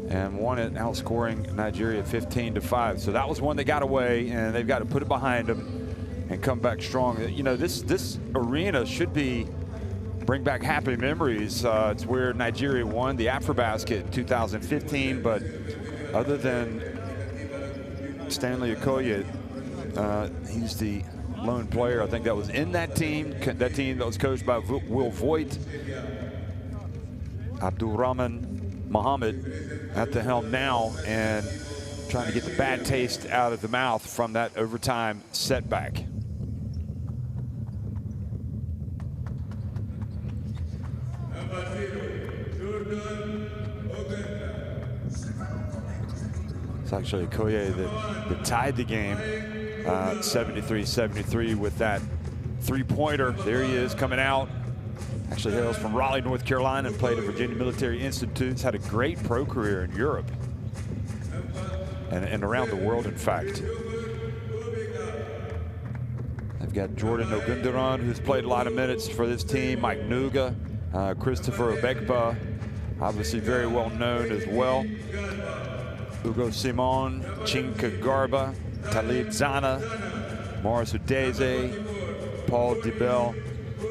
and won it, outscoring Nigeria 15-5. So that was one that got away, and they've got to put it behind them and come back strong. You know, this arena should bring back happy memories. It's where Nigeria won the AfroBasket in 2015, but other than Stanley Okoye, he's the lone player, I think, that was in that team that was coached by Will Voigt. Abdulrahman Mohammed at the helm now, and trying to get the bad taste out of the mouth from that overtime setback. It's actually Okoye that tied the game 73-73 with that three-pointer. There he is coming out. Actually hails from Raleigh, North Carolina, and played at Virginia Military Institute. Had a great pro career in Europe and around the world, in fact. They've got Jordan Ogundaran, who's played a lot of minutes for this team. Mike Nuga, Christopher Obekpa, obviously very well known as well. Ugo Simon, Chinka Garba, Talib Zana, Morris Udeze, Paul Dibel,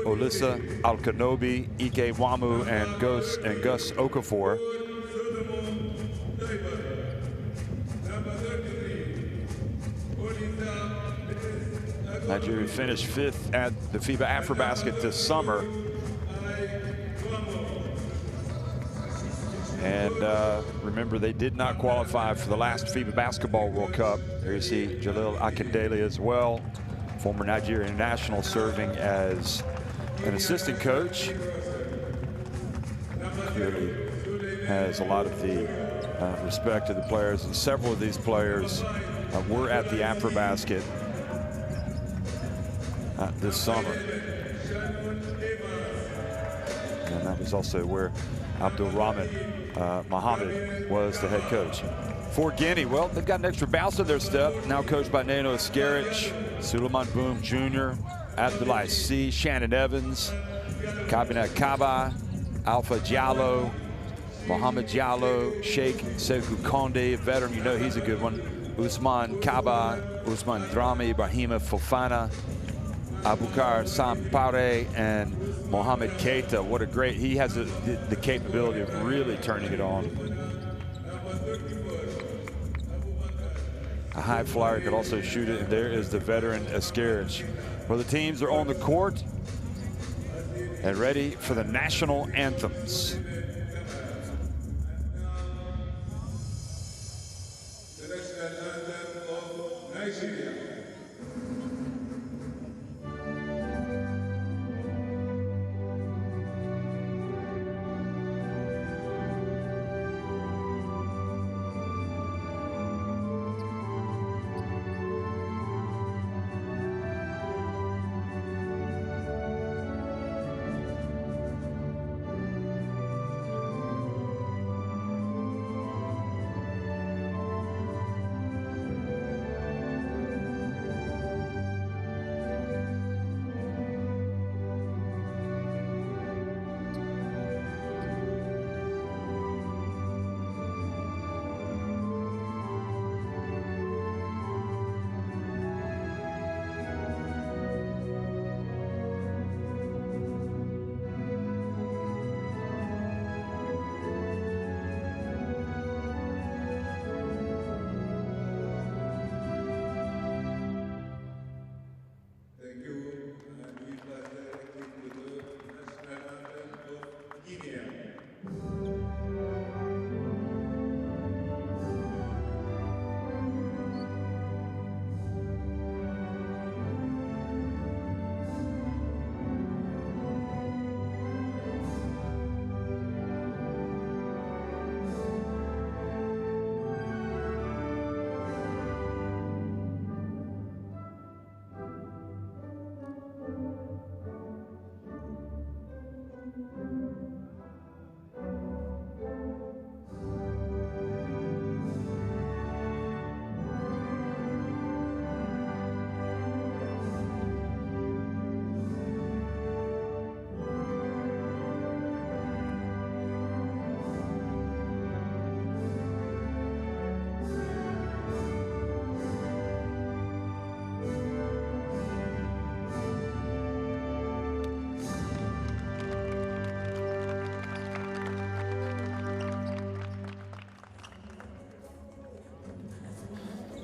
Olisa Alkanobi, Ike Wamu, and Gus Okafor. Nigeria finished 5th at the FIBA AfroBasket this summer. And remember, they did not qualify for the last FIBA Basketball World Cup. There you see Jalil Akindele as well, former Nigerian national, serving as an assistant coach. Clearly has a lot of the respect of the players, and several of these players were at the AfroBasket this summer. And that was also where Abdulrahman Mohammed was the head coach. For Guinea, well, they've got an extra bounce in their step, now coached by Nano Askerich, Suleiman Boom Jr., Abdoulaye C., Shannon Evans, Kabinat Kaba, Alpha Diallo, Mohamed Diallo, Sheikh Sekou Konde, a veteran, you know he's a good one, Usman Kaba, Usman Drami, Ibrahima Fofana, Abukar Sampare, and Mohamed Keita. What a great, he has the capability of really turning it on. A high flyer could also shoot it, and there is the veteran Askerich. Well, the teams are on the court and ready for the national anthems. The national anthem of Nigeria.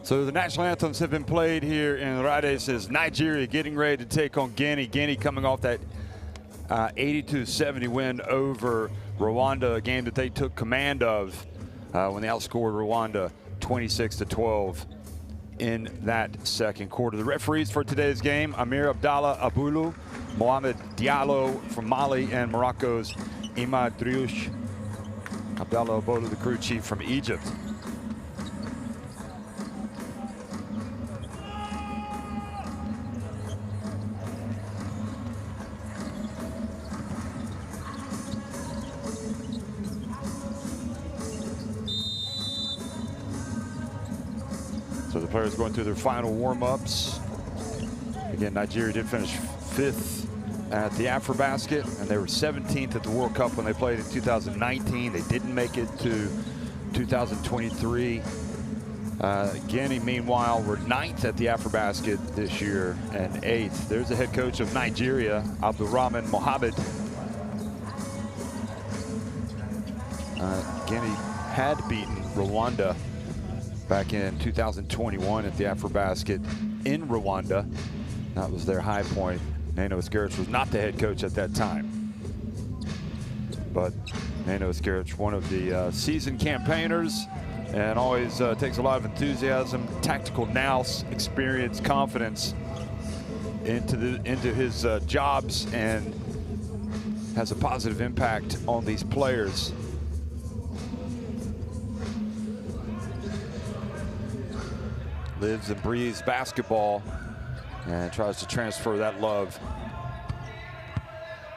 So the national anthems have been played here in Rades as Nigeria getting ready to take on Guinea. Guinea coming off that 82-70 win over Rwanda, a game that they took command of when they outscored Rwanda 26-12 in that second quarter. The referees for today's game: Amir Abdallah Abulu, Mohamed Diallo from Mali, and Morocco's Imad Driouche. Abdallah Abulu, the crew chief from Egypt. So the players going through their final warm-ups. Again, Nigeria did finish 5th at the AfroBasket, and they were 17th at the World Cup when they played in 2019. They didn't make it to 2023. Guinea, meanwhile, were 9th at the AfroBasket this year and 8th. There's the head coach of Nigeria, Abdulrahman Mohamed. Guinea had beaten Rwanda back in 2021 at the AfroBasket in Rwanda. That was their high point. Nano Iskerich was not the head coach at that time. But Nano Iskerich, one of the seasoned campaigners, and always takes a lot of enthusiasm, tactical nous, experience, confidence into his jobs, and has a positive impact on these players. Lives and breathes basketball and tries to transfer that love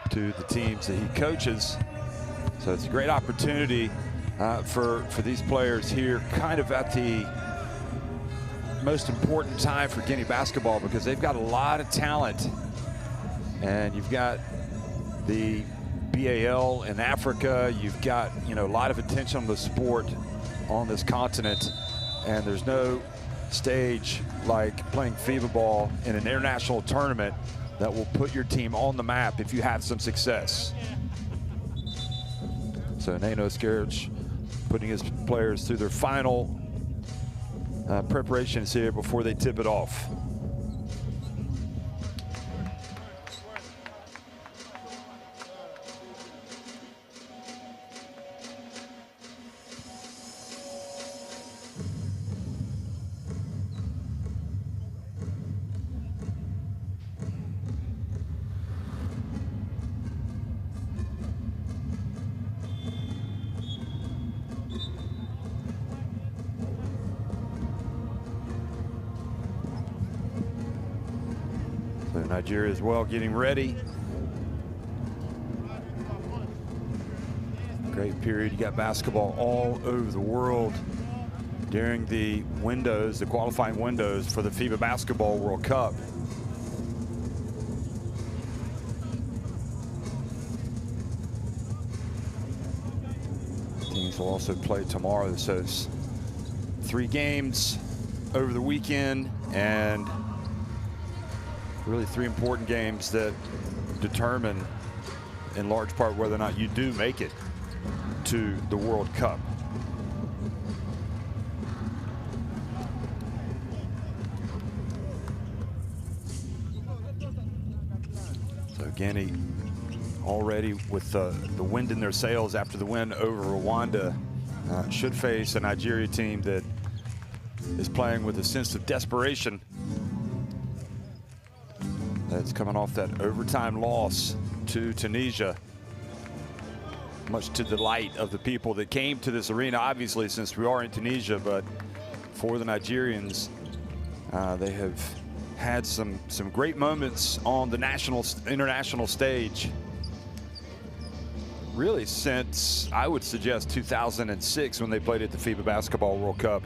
to the teams that he coaches. So it's a great opportunity for these players here, kind of at the most important time for Guinea basketball, because they've got a lot of talent, and you've got the BAL in Africa, you've got, you know, a lot of attention on the sport on this continent, and there's no stage like playing FIBA ball in an international tournament that will put your team on the map if you have some success. So Nano Iskerich putting his players through their final preparations here before they tip it off. So Nigeria as well getting ready. Great period. You got basketball all over the world during the windows, the qualifying windows for the FIBA Basketball World Cup. Teams will also play tomorrow. So it's 3 games over the weekend, and really 3 important games that determine in large part whether or not you do make it to the World Cup. So Guinea already with the wind in their sails after the win over Rwanda should face a Nigeria team that is playing with a sense of desperation. That's coming off that overtime loss to Tunisia, much to the delight of the people that came to this arena, obviously, since we are in Tunisia. But for the Nigerians, they have had some great moments on the international stage, really since, I would suggest, 2006, when they played at the FIBA Basketball World Cup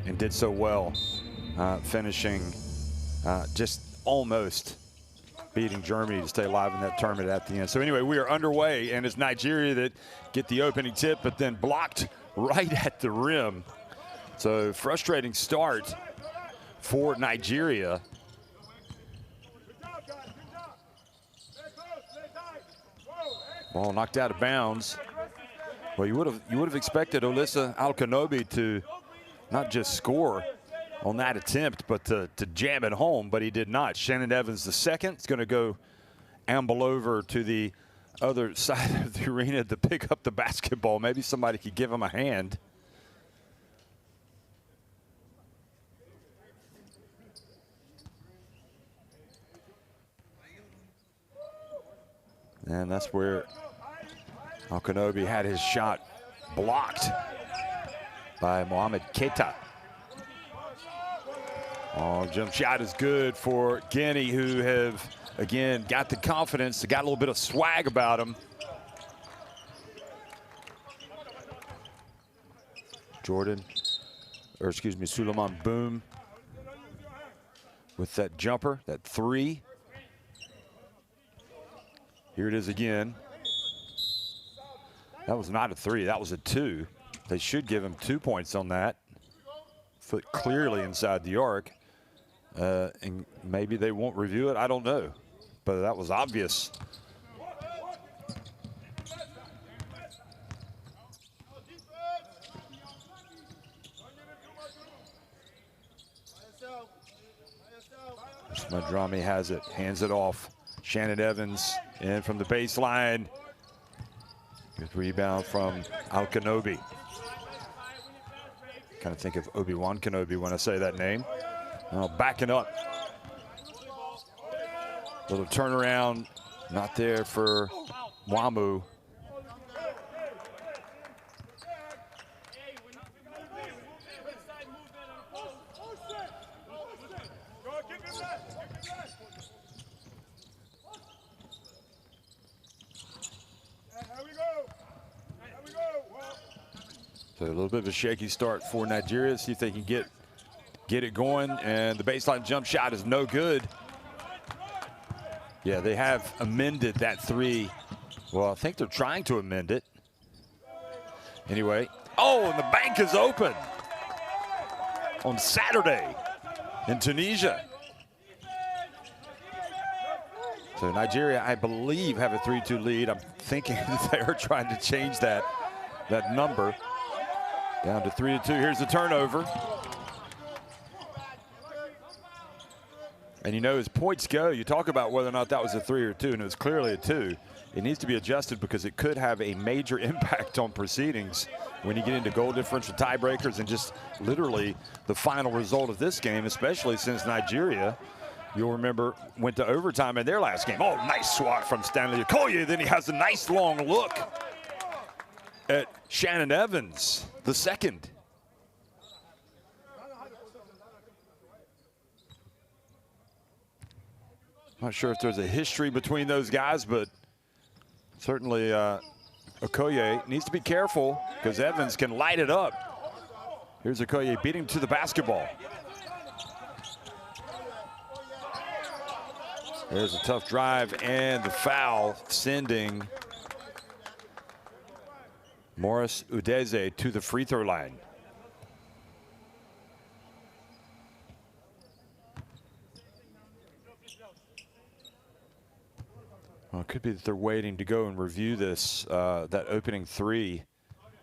and did so well, finishing just almost beating Germany to stay alive in that tournament at the end. So anyway, we are underway, and it's Nigeria that get the opening tip, but then blocked right at the rim. So frustrating start for Nigeria. Ball knocked out of bounds. Well, you would have expected Olisa Alkanobi to not just score, on that attempt, but to jam it home, but he did not. Shannon Evans, the second, is going to go amble over to the other side of the arena to pick up the basketball. Maybe somebody could give him a hand. And that's where Alkanobi had his shot blocked by Mohamed Keita. Oh, jump shot is good for Guinea, who have, again, got the confidence. They got a little bit of swag about them. Suleiman Boom with that jumper, that three. Here it is again. That was not a three, that was a two. They should give him 2 points on that. Foot clearly inside the arc. And maybe they won't review it, I don't know. But that was obvious. Madrami has it, hands it off. Shannon Evans in from the baseline. Good rebound from Alkanobi. Kind of think of Obi-Wan Kenobi when I say that name. Now backing up. Little turnaround, not there for Wamu. So a little bit of a shaky start for Nigeria. See if they can get it going. And the baseline jump shot is no good. Yeah, they have amended that three. Well, I think they're trying to amend it. Anyway. Oh, and the bank is open on Saturday in Tunisia. So Nigeria, I believe, have a 3-2 lead. I'm thinking that they are trying to change that number. Down to 3-2. Here's the turnover. And you know, as points go, you talk about whether or not that was a 3 or 2, and it was clearly a 2. It needs to be adjusted because it could have a major impact on proceedings when you get into goal differential tiebreakers and just literally the final result of this game, especially since Nigeria, you'll remember, went to overtime in their last game. Oh, nice swat from Stanley Okoye. Then he has a nice long look at Shannon Evans, the second. Not sure if there's a history between those guys, but certainly Okoye needs to be careful because Evans can light it up. Here's Okoye beating to the basketball. There's a tough drive and the foul, sending Morris Udeze to the free throw line. Well, it could be that they're waiting to go and review this, that opening three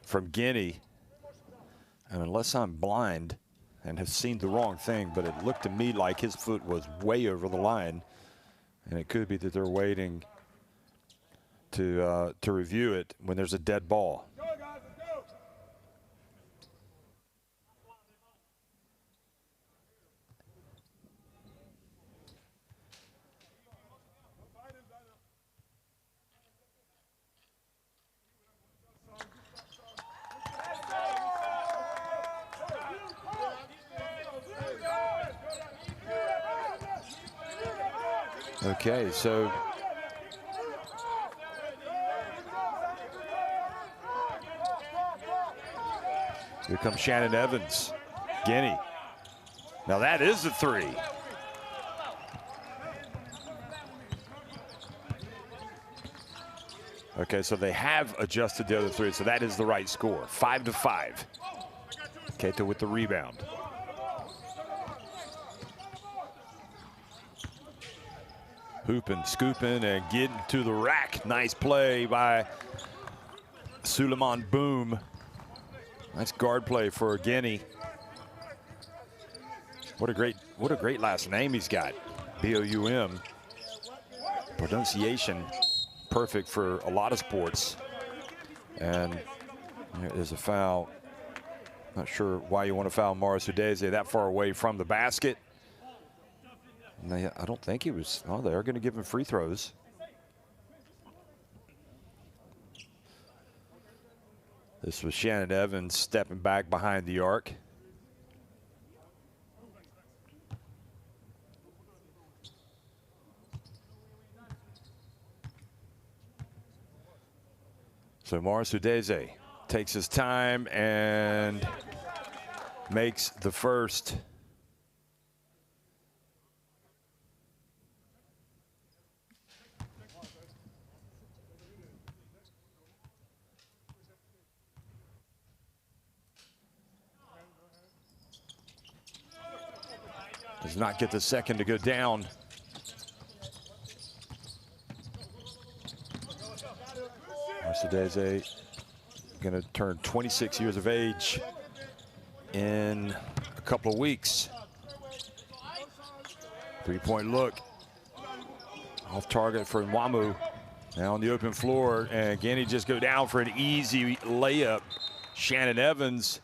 from Guinea. And unless I'm blind and have seen the wrong thing, but it looked to me like his foot was way over the line. And it could be that they're waiting to review it when there's a dead ball. Okay, so here comes Shannon Evans, Guinea. Now that is a three. Okay, so they have adjusted the other three, so that is the right score. 5-5. Keita with the rebound. Hooping, scooping, and getting to the rack. Nice play by Suleiman Boom. Nice guard play for Guinea. What a great last name he's got. B-O-U-M. Pronunciation perfect for a lot of sports. And there's a foul. Not sure why you want to foul Morris Udeze that far away from the basket. And I don't think he was. Oh, they're going to give him free throws. This was Shannon Evans stepping back behind the arc. So Morris Udeze takes his time and makes the first. Does not get the second to go down. Morris Udeze going to turn 26 years of age in a couple of weeks. Three-point look. Off target for Nwamu. Now on the open floor, and Guinea just go down for an easy layup. Shannon Evans.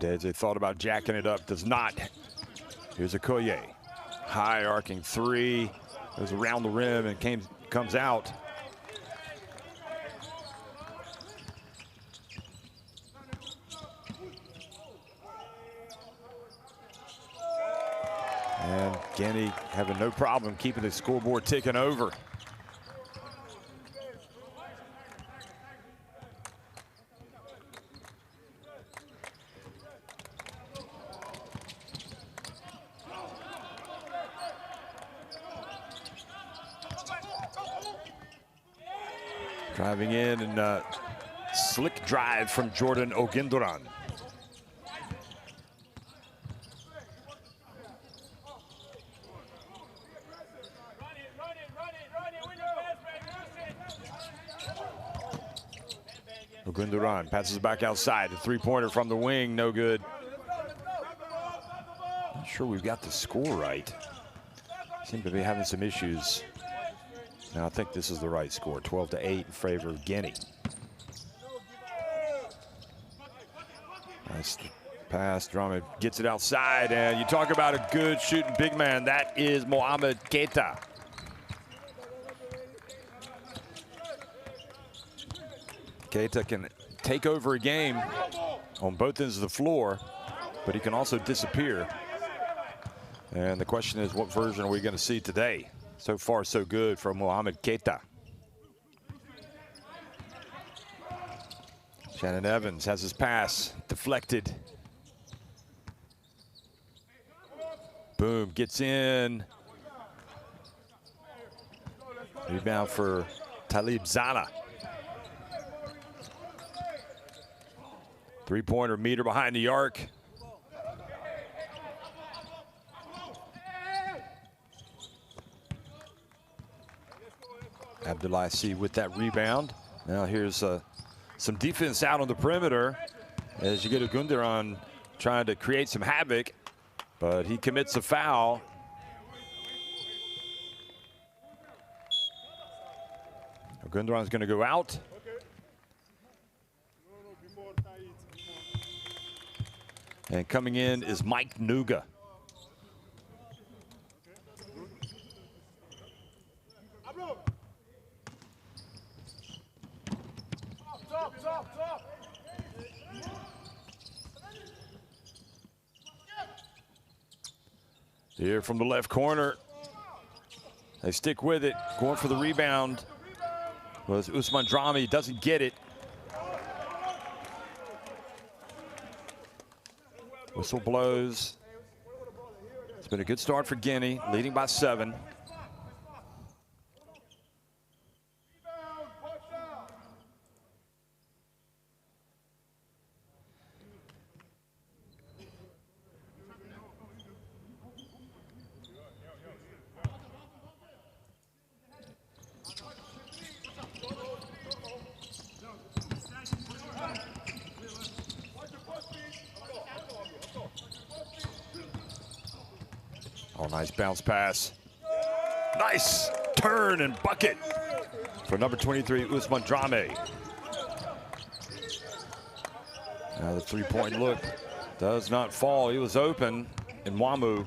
They thought about jacking it up, does not. Here's Okoye. High arcing three. Goes around the rim and comes out. And Guinea having no problem keeping the scoreboard ticking over. Driving in and slick drive from Jordan Ogunduran. Ogunduran passes back outside. A three-pointer from the wing, no good. Not sure we've got the score right. Seem to be having some issues. Now I think this is the right score, 12-8 in favor of Guinea. Nice pass, Drummond gets it outside, and you talk about a good shooting big man. That is Mohamed Keita. Keita can take over a game on both ends of the floor, but he can also disappear. And the question is, what version are we going to see today? So far, so good from Mohamed Keita. Shannon Evans has his pass deflected. Boom, gets in. Rebound for Talib Zana. Three-pointer meter behind the arc. Abdullah with that rebound. Now here's some defense out on the perimeter as you get Ogunduran trying to create some havoc, but he commits a foul. Ogunduran's going to go out. And coming in is Mike Nuga. Here from the left corner. They stick with it, going for the rebound. Was Usman Drami, doesn't get it. Whistle blows. It's been a good start for Guinea, leading by 7. Oh, nice bounce pass. Nice turn and bucket for number 23, Usman Drame. Now the three-point look does not fall. He was open in Wamu.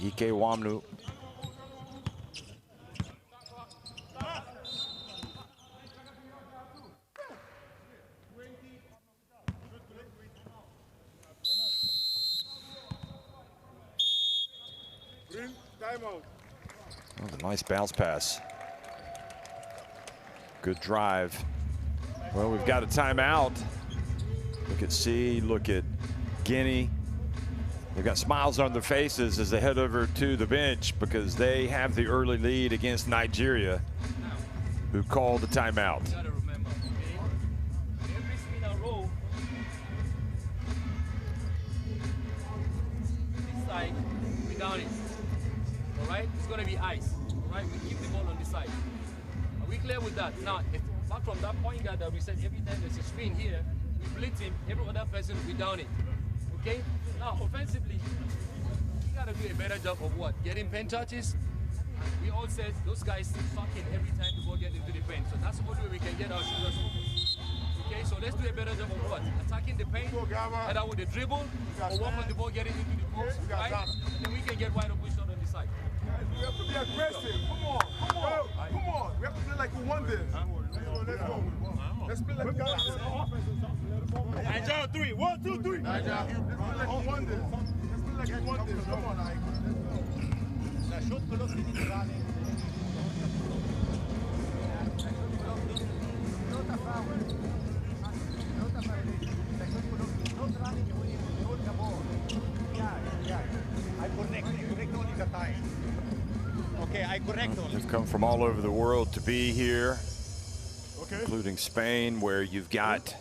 Ike Wamu. Oh, the nice bounce pass. Good drive. Well, we've got a timeout. Look at C, look at Guinea. They've got smiles on their faces as they head over to the bench because they have the early lead against Nigeria, who called the timeout. All right, it's going to be ice. All right, we keep the ball on this side. Are we clear with that? Now, apart from that point guard that we said every time there's a screen here, we blitz him, every other person will be down it. Okay? Now, offensively, we got to do a better job of what? Getting pen touches. We all said those guys suck in every time the ball gets into the pen. So that's the only way we can get our shooters open. Okay, so let's do a better job of what? Attacking the paint, either with the dribble, or work on the ball getting into the post, right? And then we can get wide open shot on the side. We have to be aggressive. Come on, come on, come on. We have to play like we won this. Let's go. Let's play like we won this. Nigeria 3. 1, 2, 3. Let's play like we won this. Let's play like we won this. Come on, Ike. Okay, I correct all. They've come from all over the world to be here, including Spain, where you've got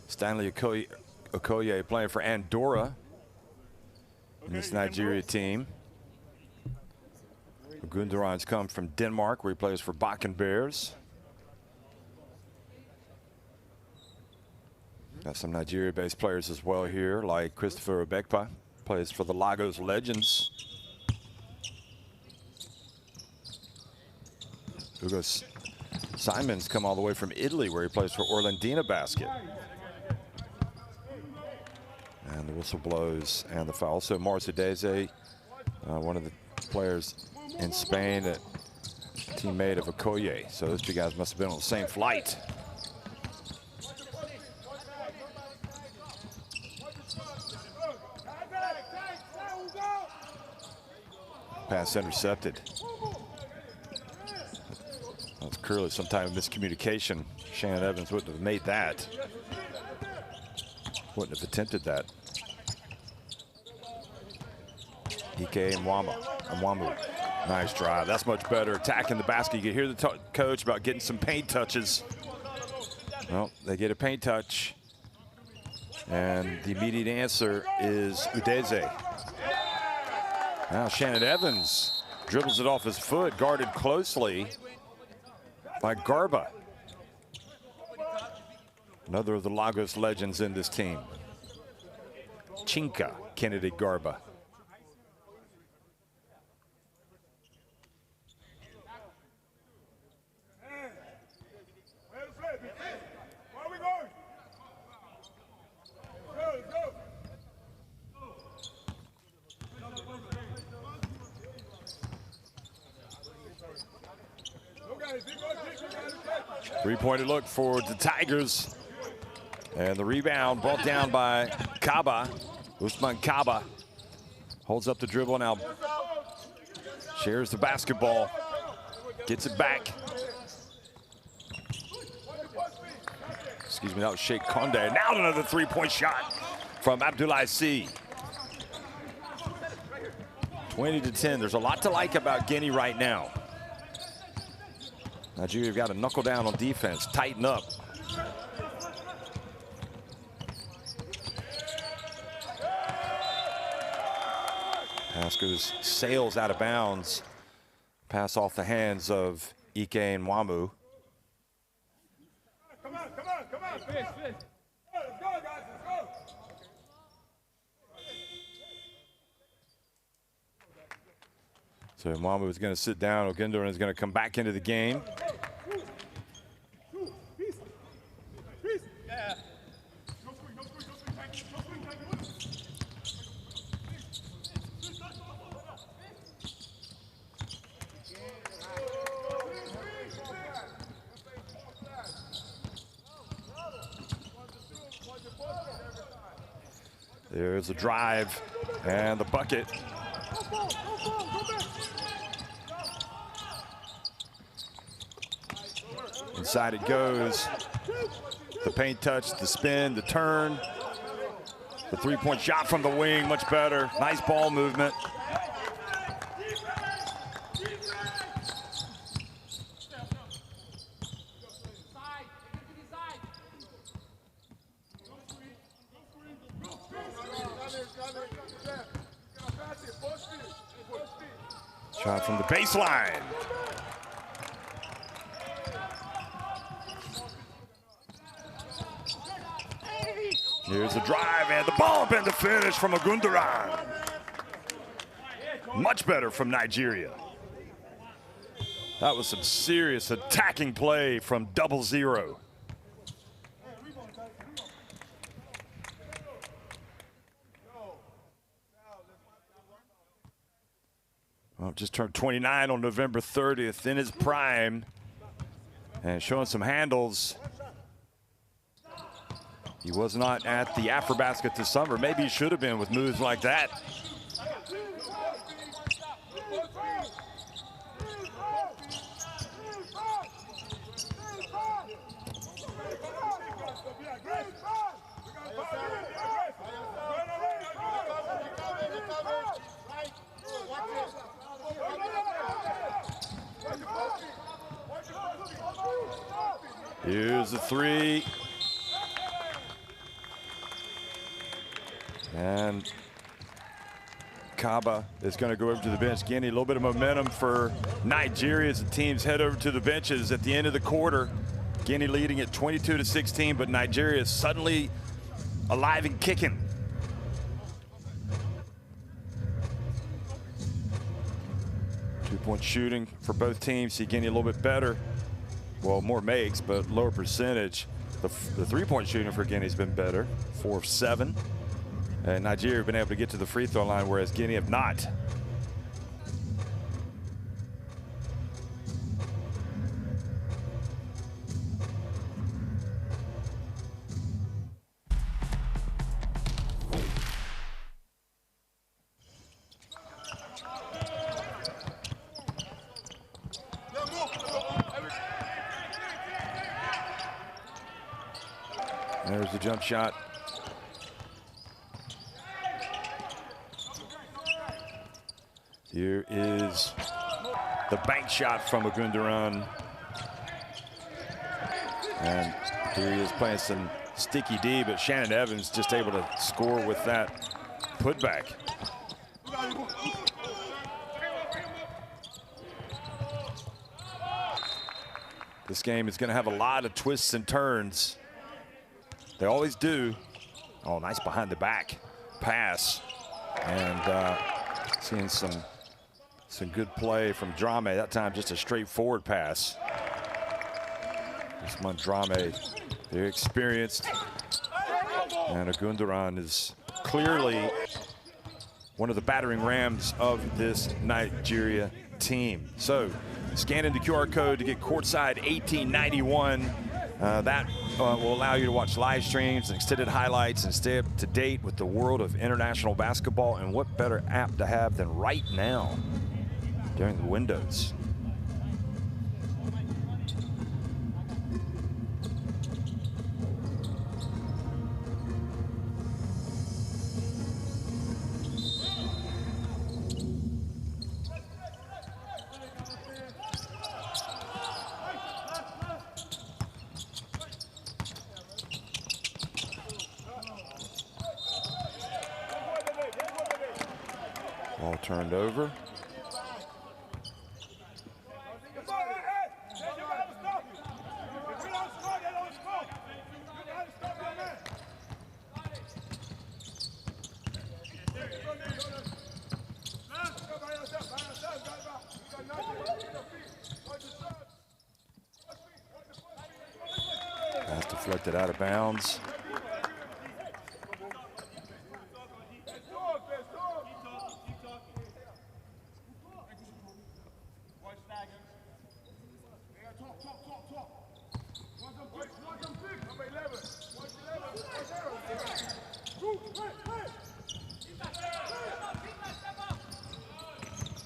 Stanley Okoye playing for Andorra in this Nigeria team. Gundogan's come from Denmark, where he plays for Bakken Bears. Got some Nigeria-based players as well here, like Christopher Obekpa, plays for the Lagos Legends. Hugo Simon's come all the way from Italy, where he plays for Orlandina Basket. And the whistle blows and the foul. So Marcideze, one of the players in Spain, a teammate of Okoye. So those two guys must have been on the same flight. Pass intercepted. That was clearly some type of miscommunication. Shannon Evans wouldn't have made that. Wouldn't have attempted that. Ike Mwamu. Nice drive. That's much better. Attacking the basket. You can hear the coach about getting some paint touches. Well, they get a paint touch. And the immediate answer is Udeze. Now Shannon Evans dribbles it off his foot, guarded closely by Garba. Another of the Lagos legends in this team. Chinka Kennedy Garba. Where are we going? Go, go. Three-pointer look for the Tigers. And the rebound brought down by Kaba. Usman Kaba holds up the dribble now. Shares the basketball. Gets it back. Excuse me, that was Sheikh Konde. Now another three-point shot from Abdoulaye C. 20-10. There's a lot to like about Guinea right now. Nigeria got to knuckle down on defense, tighten up. Pass goes, sails out of bounds. Pass off the hands of Ike and Wamu. Come on, come on, come on. Let's go, guys, let's go. So Wamu is going to sit down. Ogundoran is going to come back into the game. There's a drive and the bucket. Inside it goes. The paint touch, the spin, the turn. The three-point shot from the wing, much better. Nice ball movement. Shot from the baseline. Here's the drive and the bump and the finish from Ogundoran. Much better from Nigeria. That was some serious attacking play from 0-0. Well, just turned 29 on November 30th, in his prime, and showing some handles. He was not at the AfroBasket this summer. Maybe he should have been with moves like that. Here's the three. And Kaba is going to go over to the bench. Guinea, a little bit of momentum for Nigeria as the teams head over to the benches at the end of the quarter. Guinea leading at 22-16, but Nigeria is suddenly alive and kicking. Two-point shooting for both teams. See Guinea a little bit better. Well, more makes, but lower percentage. The three-point shooting for Guinea has been better, 4 of 7. And Nigeria have been able to get to the free throw line, whereas Guinea have not. There's the jump shot. Here is the bank shot from Ogundoran. And here he is playing some sticky D, but Shannon Evans just able to score with that putback. This game is going to have a lot of twists and turns. They always do. Oh, nice behind the back pass. And seeing some good play from Drame. That time just a straightforward pass. This one Drame, they're experienced. And Ogundoran is clearly one of the battering rams of this Nigeria team. So scan in the QR code to get courtside 1891. That will allow you to watch live streams and extended highlights and stay up to date with the world of international basketball. And what better app to have than right now during the windows. Ball turned over. Pass deflected out of bounds.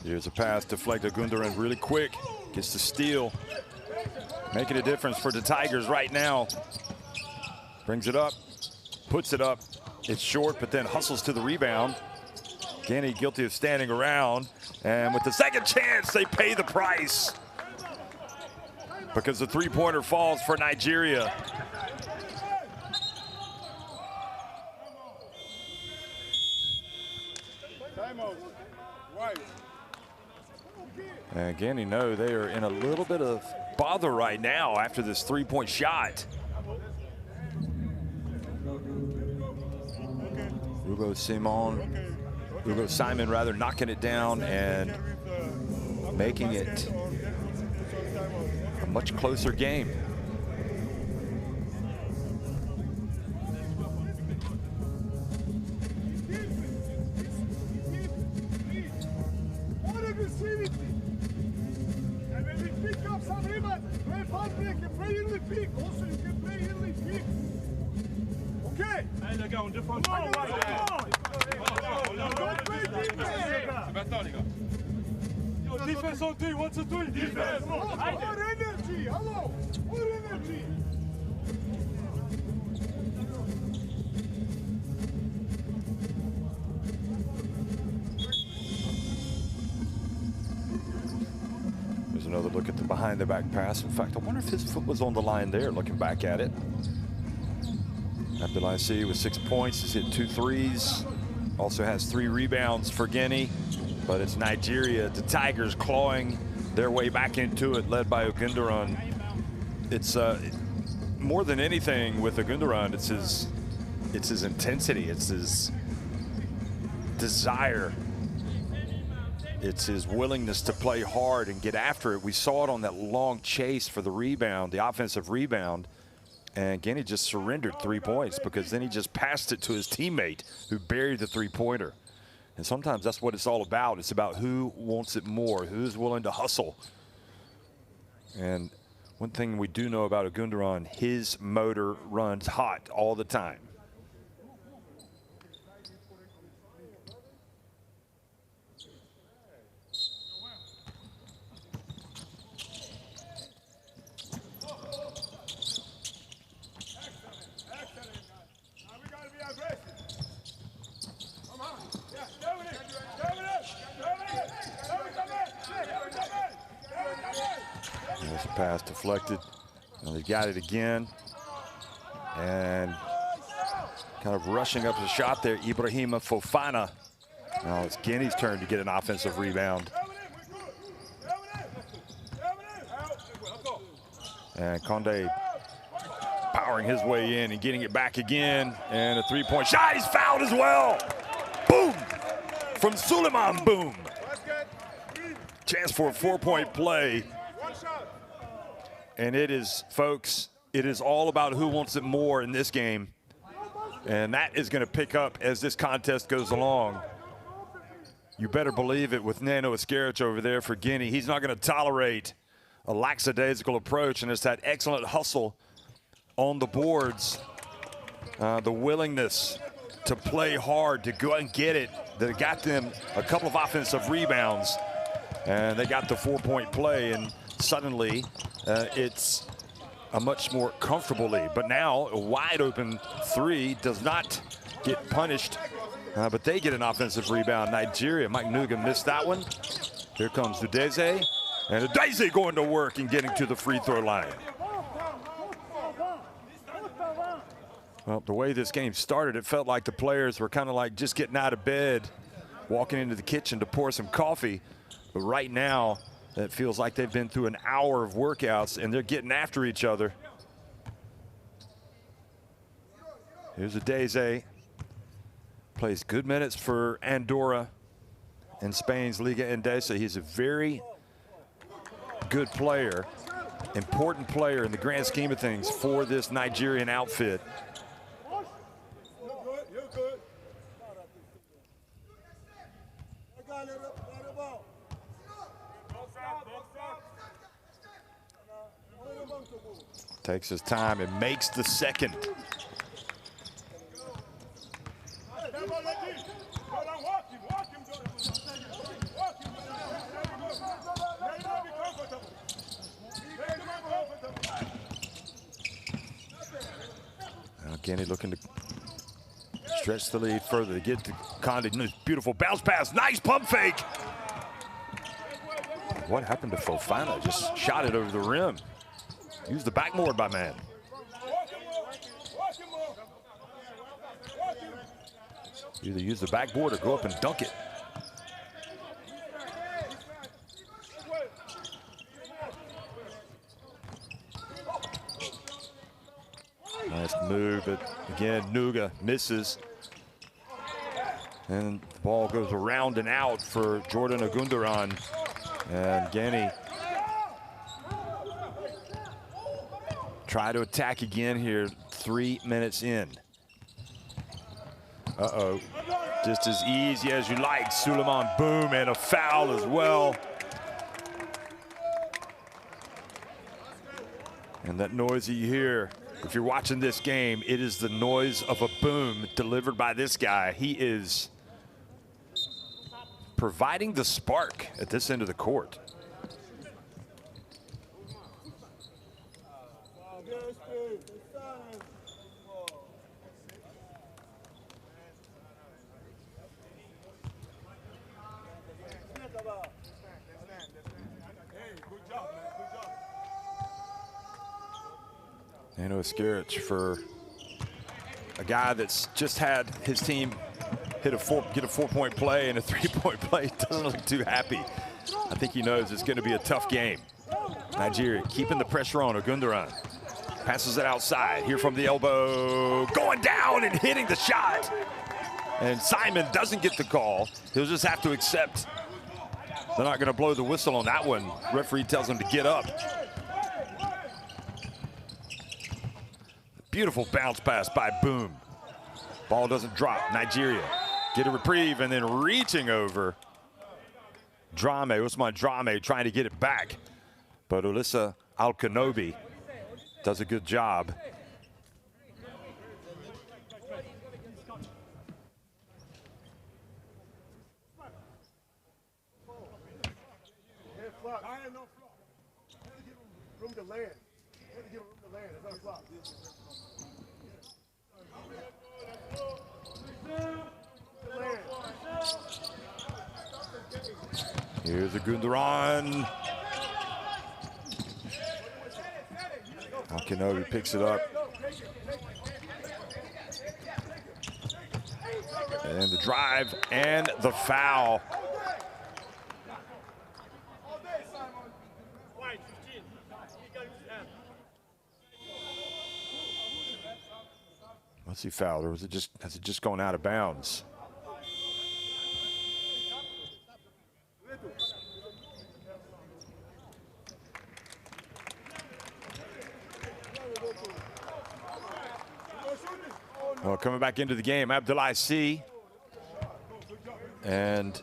Here's a pass deflected. Gundogan really quick, gets the steal, making a difference for the Tigers right now. Brings it up, puts it up. It's short, but then hustles to the rebound. Guinea guilty of standing around, and with the second chance, they pay the price because the three-pointer falls for Nigeria. And Guinea know they are in a little bit of bother right now after this three-point shot. Hugo Simon rather knocking it down and making it a much closer game. Defense on three, what's a three? Defense! More energy, hello! More energy! There's another look at the behind the back pass. In fact, I wonder if his foot was on the line there, looking back at it. Abdelaziz with 6 points, he's hit 2 threes. Also has 3 rebounds for Guinea. But it's Nigeria, the Tigers clawing their way back into it, led by Ogundaran. It's more than anything with Ogundaran, it's his intensity, it's his desire, it's his willingness to play hard and get after it. We saw it on that long chase for the rebound, the offensive rebound, and Guinea just surrendered 3 points because then he just passed it to his teammate who buried the three-pointer. And sometimes that's what it's all about. It's about who wants it more, who's willing to hustle. And one thing we do know about Ogundaran, his motor runs hot all the time. There's a pass deflected. And they got it again. And kind of rushing up the shot there, Ibrahima Fofana. Now it's Guinea's turn to get an offensive rebound. And Conde powering his way in and getting it back again. And a three-point shot, he's fouled as well. Boom! From Suleiman, boom. Chance for a 4-point play. And it is, folks, it is all about who wants it more in this game. And that is going to pick up as this contest goes along. You better believe it with Nano Escarich over there for Guinea. He's not going to tolerate a lackadaisical approach, and it's that excellent hustle on the boards, the willingness to play hard, to go and get it, that got them a couple of offensive rebounds, and they got the 4-point play, and suddenly it's a much more comfortable lead. But now a wide open 3 does not get punished, but they get an offensive rebound. Nigeria, Mike Nuga missed that one. Here comes Udeze, and Udeze going to work and getting to the free throw line. Well, the way this game started, it felt like the players were kind of like just getting out of bed walking into the kitchen to pour some coffee. But right now, it feels like they've been through an hour of workouts and they're getting after each other. Here's Adeze. Plays good minutes for Andorra in Spain's Liga Endesa. He's a very good player, important player in the grand scheme of things for this Nigerian outfit. Takes his time and makes the second. Guinea looking to stretch the lead further to get to Condé. Beautiful bounce pass, nice pump fake. What happened to Fofana? Just shot it over the rim. Use the backboard by man. Either use the backboard or go up and dunk it. Nice move, but again, Nuga misses. And the ball goes around and out for Jordan Ogunduran. And Guinea try to attack again here, 3 minutes in. Uh-oh, just as easy as you like. Suleiman, boom, and a foul as well. And that noise that you hear, if you're watching this game, it is the noise of a boom delivered by this guy. He is providing the spark at this end of the court. Skirich for a guy that's just had his team get a 4-point play and a 3-point play. Doesn't look too happy. I think he knows it's going to be a tough game. Nigeria keeping the pressure on. Ogunduran passes it outside. Here from the elbow, going down and hitting the shot. And Simon doesn't get the call. He'll just have to accept. They're not going to blow the whistle on that one. Referee tells him to get up. Beautiful bounce pass by Boom. Ball doesn't drop. Nigeria get a reprieve and then reaching over. Usman Drame trying to get it back. But Ulissa Alkanobi does a good job. Room to land. Room to land. It's not flop. Here's Ogunduran. Alkanobi picks it up. And the drive and the foul. What's he fouled, or was it just, has it just gone out of bounds? Well, coming back into the game, Abdoulaye C. And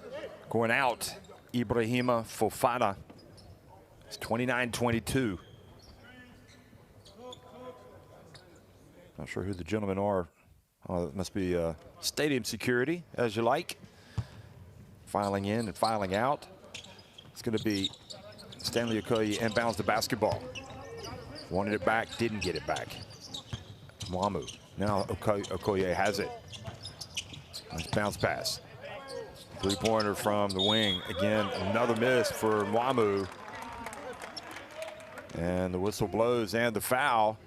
going out, Ibrahima Fofana. It's 29-22. Not sure who the gentlemen are. Oh, it must be stadium security, as you like. Filing in and filing out. It's going to be Stanley Okoye inbounds the basketball. Wanted it back, didn't get it back. Mwamu. Now Okoye has it. Nice bounce pass. Three-pointer from the wing. Again, another miss for Mwamu. And the whistle blows and the foul.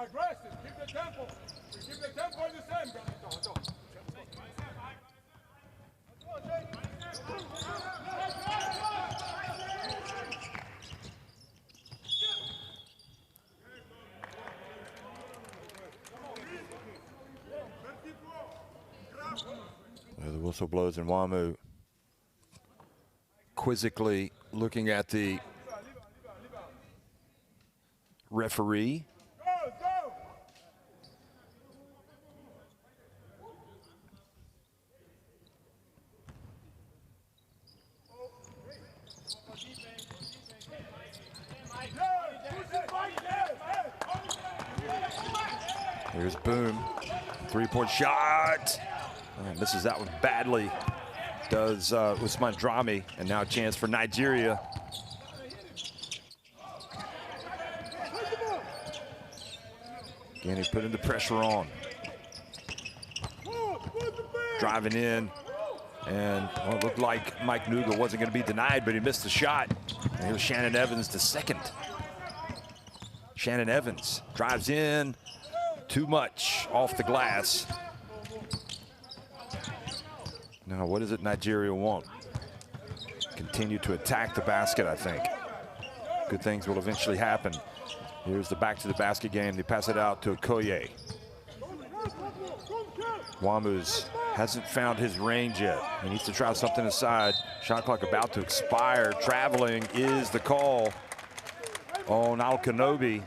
aggressive. Keep the tempo. Keep the tempo the same, brother. The whistle blows and Wamu quizzically looking at the referee. Here's Boom, three-point shot. And misses that one badly. Does Usman Drami, and now a chance for Nigeria. Guinea putting the pressure on. Driving in, and well, it looked like Mike Nuga wasn't going to be denied, but he missed the shot. And here's Shannon Evans to second. Shannon Evans drives in, too much off the glass. Now, what does it Nigeria want? Continue to attack the basket, I think. Good things will eventually happen. Here's the back to the basket game. They pass it out to Okoye. Wamu's hasn't found his range yet. He needs to try something inside. Shot clock about to expire. Traveling is the call on Al-Kanobi.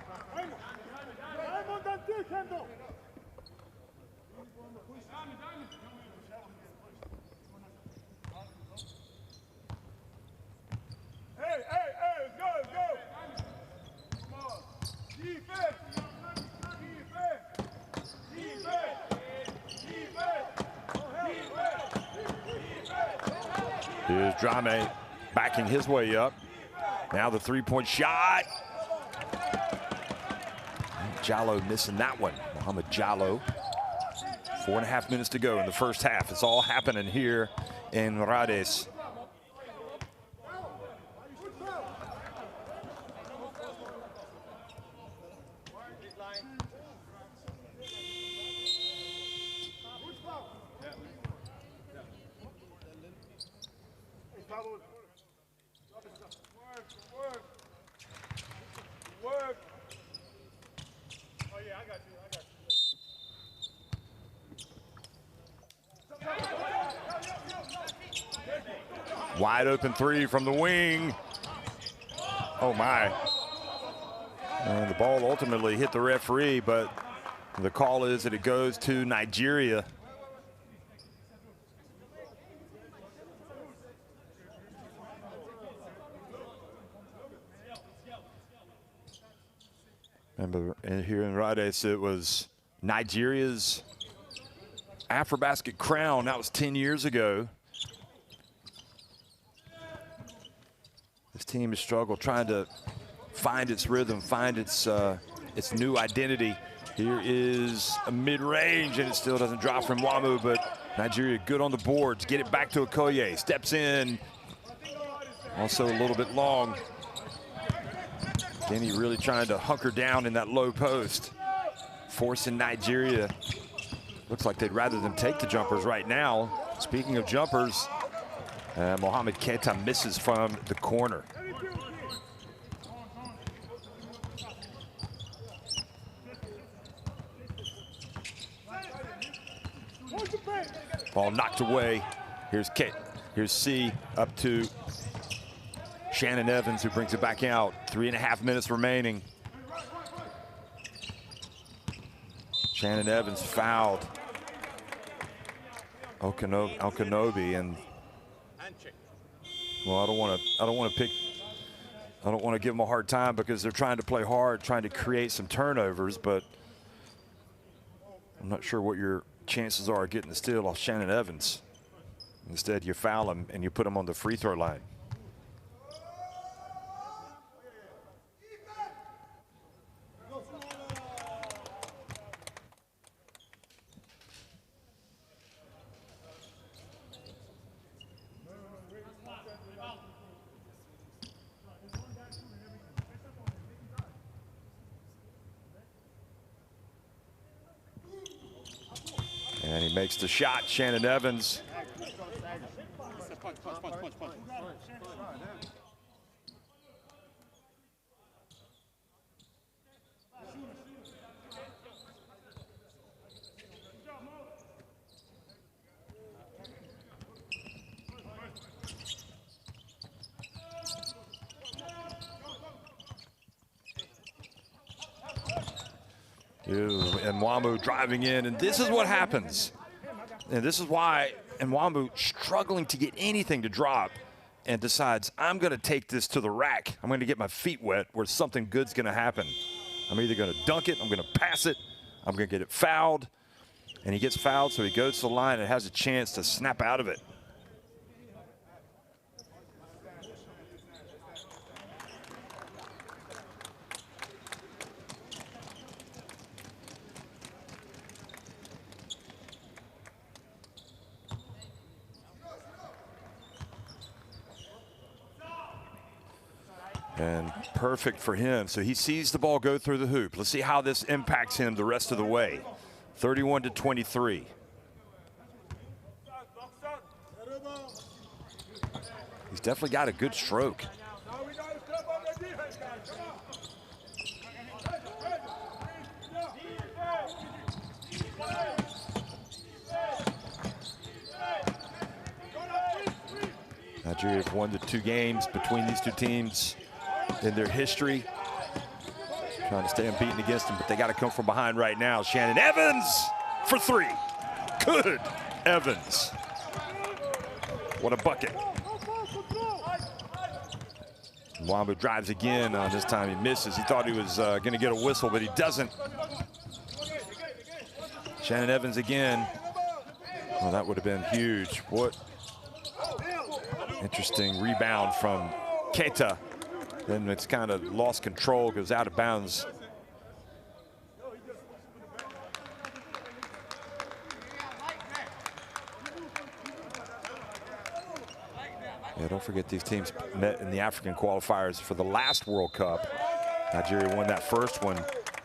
Here's Drame backing his way up. Now the three-point shot. Jallo missing that one. Mohamed Jallo. 4.5 minutes to go in the first half. It's all happening here in Rades. Wide open three from the wing. Oh my. And the ball ultimately hit the referee, but the call is that it goes to Nigeria. Remember, here in Rades, it was Nigeria's AfroBasket crown. That was 10 years ago. This team has struggled trying to find its rhythm, find its new identity. Here is a mid-range, and it still doesn't drop from Wamu, but Nigeria good on the boards. Get it back to Okoye. Steps in. Also a little bit long. Guinea really trying to hunker down in that low post, forcing Nigeria. Looks like they'd rather them take the jumpers right now. Speaking of jumpers, Mohamed Keita misses from the corner. Ball knocked away. Here's C up to Shannon Evans, who brings it back out. 3.5 minutes remaining. Shannon Evans fouled Al-Kanobi, and well, I don't want to give them a hard time because they're trying to play hard, trying to create some turnovers, but I'm not sure what your chances are of getting the steal off Shannon Evans. Instead, you foul him and you put him on the free throw line. makes the shot. Shannon Evans. And Nwamu driving in, and this is what happens. And this is why Nwamu struggling to get anything to drop and decides, I'm going to take this to the rack. I'm going to get my feet wet where something good's going to happen. I'm either going to dunk it, I'm going to pass it, I'm going to get it fouled. And he gets fouled, so he goes to the line and has a chance to snap out of it. And perfect for him. So he sees the ball go through the hoop. Let's see how this impacts him the rest of the way. 31-23. He's definitely got a good stroke. Nigeria have won the 2 games between these 2 teams in their history. Trying to stay unbeaten against them, but they got to come from behind right now. Shannon Evans for 3. Good Evans. What a bucket. Nwamu drives again. This time he misses. He thought he was going to get a whistle, but he doesn't. Shannon Evans again. Well, that would have been huge. What interesting rebound from Keita. Then it's kind of lost control, goes out of bounds. Yeah, don't forget these teams met in the African qualifiers for the last World Cup. Nigeria won that first one,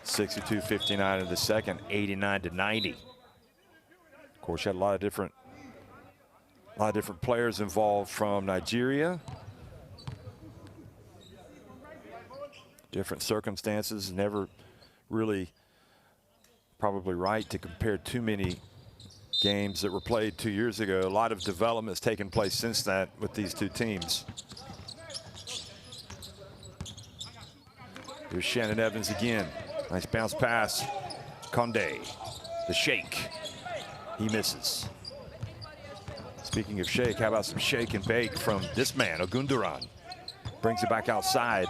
62-59 in the second, 89-90. Of course, you had a lot of different players involved from Nigeria. Different circumstances, never really probably right to compare too many games that were played 2 years ago. A lot of development has taken place since that with these 2 teams. Here's Shannon Evans again. Nice bounce pass. Condé, the shake. He misses. Speaking of shake, how about some shake and bake from this man, Ogunduran. Brings it back outside.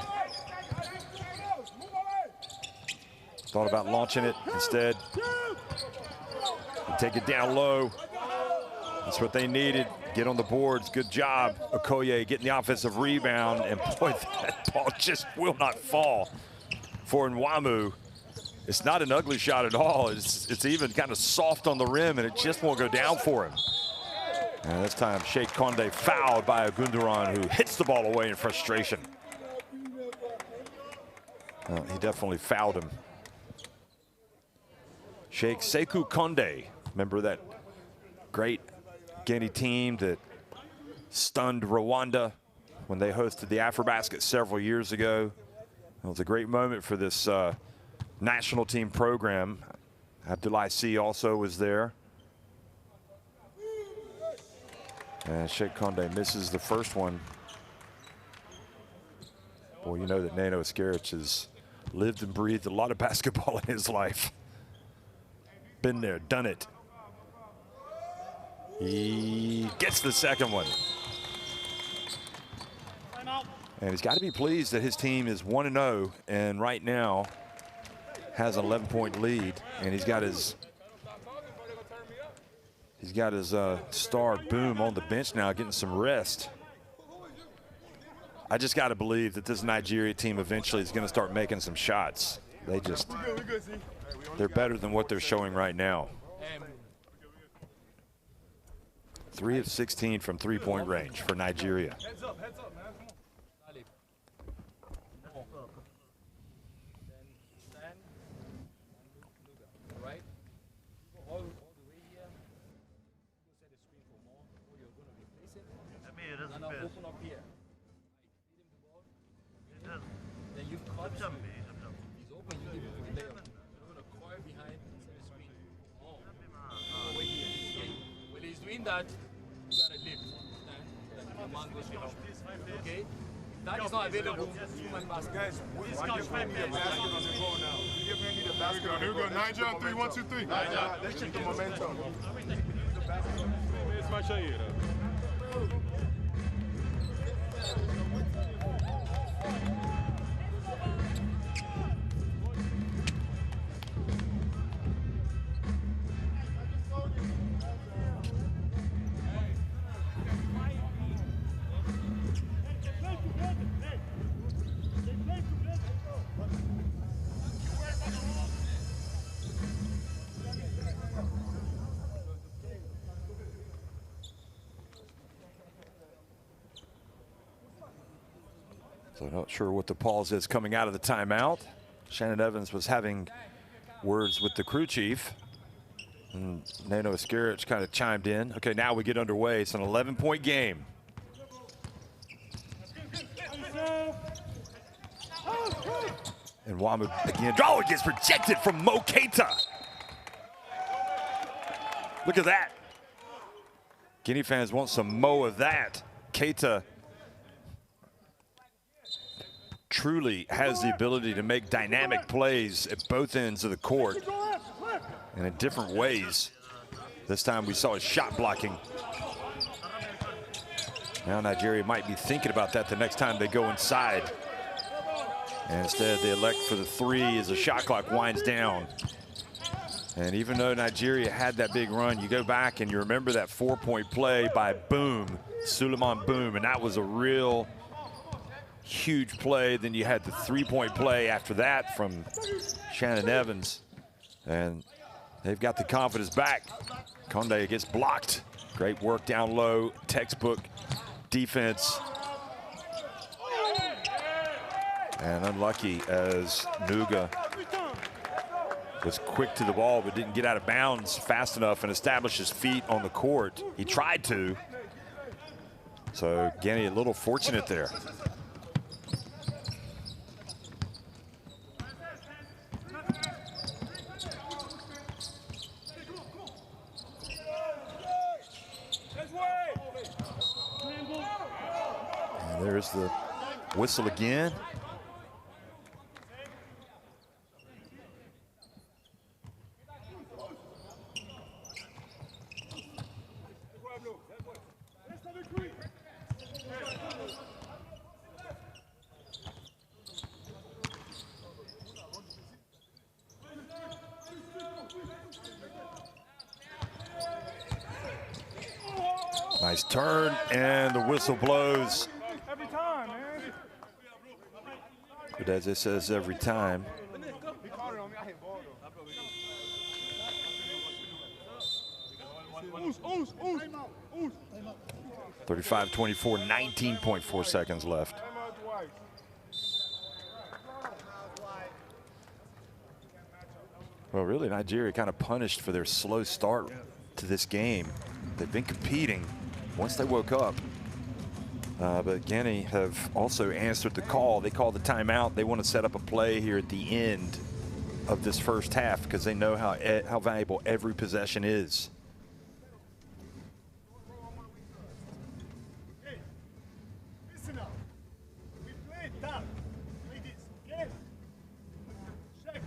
Thought about launching it instead. Take it down low. That's what they needed. Get on the boards. Good job, Okoye, getting the offensive rebound. And boy, that ball just will not fall for Nwamu. It's not an ugly shot at all. It's even kind of soft on the rim, and it just won't go down for him. And this time, Sheikh Condé fouled by Ogunduran, who hits the ball away in frustration. Well, he definitely fouled him. Sheikh Sekou Condé, member of that great Guinea team that stunned Rwanda when they hosted the AfroBasket several years ago. It was a great moment for this national team program. Abdoulaye Sy also was there. And Sheikh Condé misses the first one. Boy, you know that Nano Eskerich has lived and breathed a lot of basketball in his life. Been there, done it. He gets the second one. And he's got to be pleased that his team is 1-0 and right now has an 11-point lead. And he's got his star Boom on the bench now, getting some rest. I just got to believe that this Nigeria team eventually is going to start making some shots. They're better than what they're showing right now. 3 of 16 from three-point range for Nigeria. Heads up, man. Stand. Right. All the way here. doing that, you got a lift. The man goes without. Okay? That is not available. Human basket. Guys, we need a basket on the goal now. We definitely need a basket. Here we go. 9 John 3, 1, 2, 3. Let's check the momentum. It's my shade. So not sure what the pause is coming out of the timeout. Shannon Evans was having words with the crew chief. And Nano Escarich kind of chimed in. Okay, now we get underway. It's an 11-point game. And Wamu again. Oh, it gets rejected from Mo Keita. Look at that. Guinea fans want some Mo of that. Keita truly has the ability to make dynamic plays at both ends of the court and in different ways. This time we saw his shot blocking. Now Nigeria might be thinking about that the next time they go inside. And instead they elect for the three as the shot clock winds down. And even though Nigeria had that big run, you go back and you remember that 4-point play by Boom, Suleiman Boom, and that was a real huge play. Then you had the 3-point play after that from Shannon Evans. And they've got the confidence back. Conde gets blocked. Great work down low, textbook defense. And unlucky as Nuga was quick to the ball but didn't get out of bounds fast enough and establish his feet on the court. He tried to. So Guinea a little fortunate there. And there's the whistle again. Nice turn, and the whistle blows. Every time, man. But as it says every time. 35-24, 19.4 seconds left. Well, really, Nigeria kind of punished for their slow start to this game. They've been competing once they woke up. But Guinea have also answered the call. They called the timeout. They want to set up a play here at the end of this first half because they know how valuable every possession is. Hey, listen up. We play tough. Like this. Yes. Check.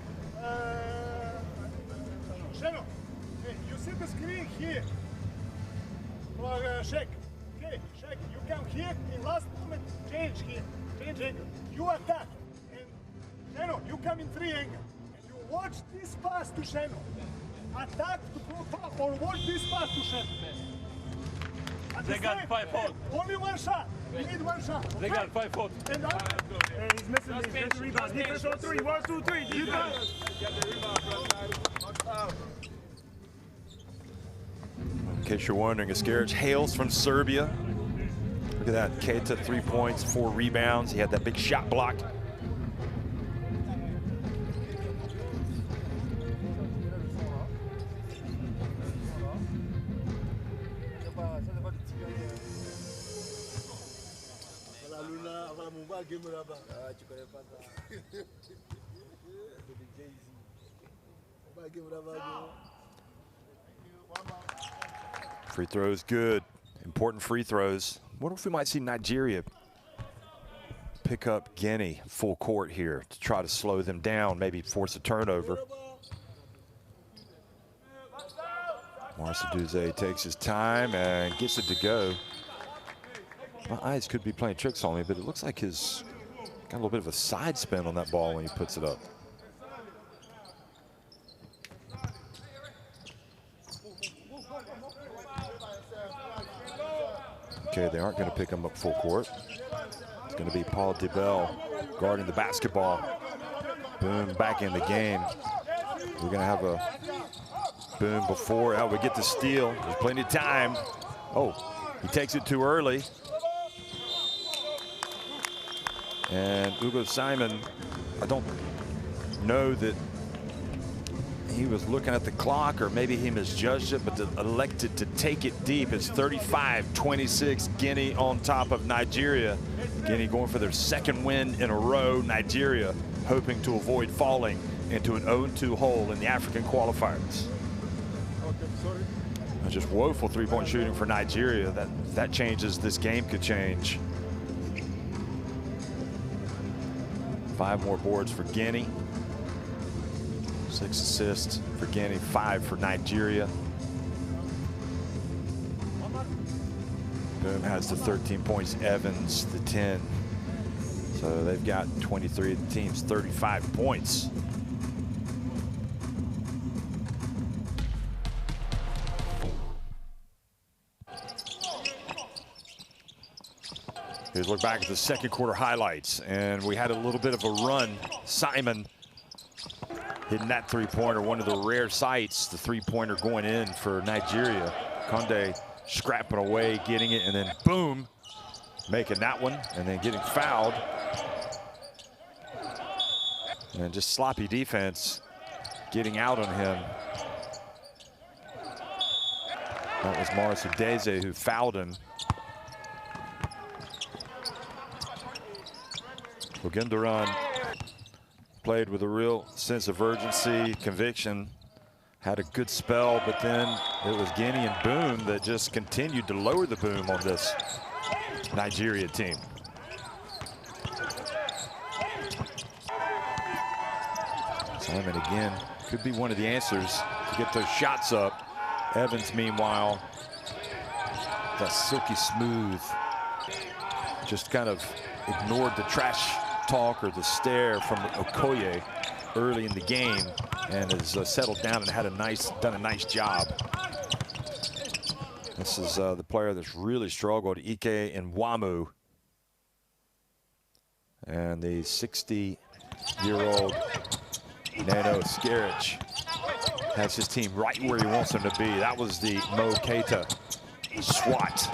Shadow. Hey, you see the screen here. Check. Okay, check. You come here in last moment. Change here. Change angle. You attack. And Shadow, you come in three angle. And you watch this pass to Shadow. Attack to go top or watch this pass to Shadow. They got 5 faults. Only one shot. We need one shot. They got 5 faults. And he's missing the rebound. Defense on 3. 1, 2, 3. You got it. In case you're wondering, Escarich hails from Serbia. Look at that, Keita, 3 points, 4 rebounds. He had that big shot block. Free throws good. Important free throws. Wonder if we might see Nigeria pick up Guinea full court here to try to slow them down, maybe force a turnover. Marceduze takes his time and gets it to go. My eyes could be playing tricks on me, but it looks like he's got a little bit of a side spin on that ball when he puts it up. Okay, they aren't going to pick him up full court. It's going to be Paul DeBell guarding the basketball. Boom, back in the game. We're going to have a Boom before we get the steal. There's plenty of time. Oh, he takes it too early. And Ugo Simon, I don't know that he was looking at the clock or maybe he misjudged it, but elected to take it deep. It's 35-26, Guinea on top of Nigeria. Guinea going for their second win in a row. Nigeria hoping to avoid falling into an 0-2 hole in the African qualifiers. Just woeful three-point shooting for Nigeria. That changes. This game could change. 5 more boards for Guinea. 6 assists for Guinea, 5 for Nigeria. Boom has the 13 points, Evans the 10. So they've got 23 of the team's 35 points. Here's a look back at the second quarter highlights, and we had a little bit of a run. Simon hitting that three-pointer, one of the rare sights, the three-pointer going in for Nigeria. Conde scrapping away, getting it, and then boom, making that one, and then getting fouled. And just sloppy defense getting out on him. That was Marceduze who fouled him. Ogundoran played with a real sense of urgency, conviction, had a good spell, but then it was Guinea and Boom that just continued to lower the boom on this Nigeria team. Simon again could be one of the answers to get those shots up. Evans, meanwhile, that silky smooth, just kind of ignored the trash talk or the stare from Okoye early in the game and has settled down and had done a nice job. This is the player that's really struggled, Ike Nwamu. And the 60-year-old Nano Skaric has his team right where he wants them to be. That was the Mo Keita swat.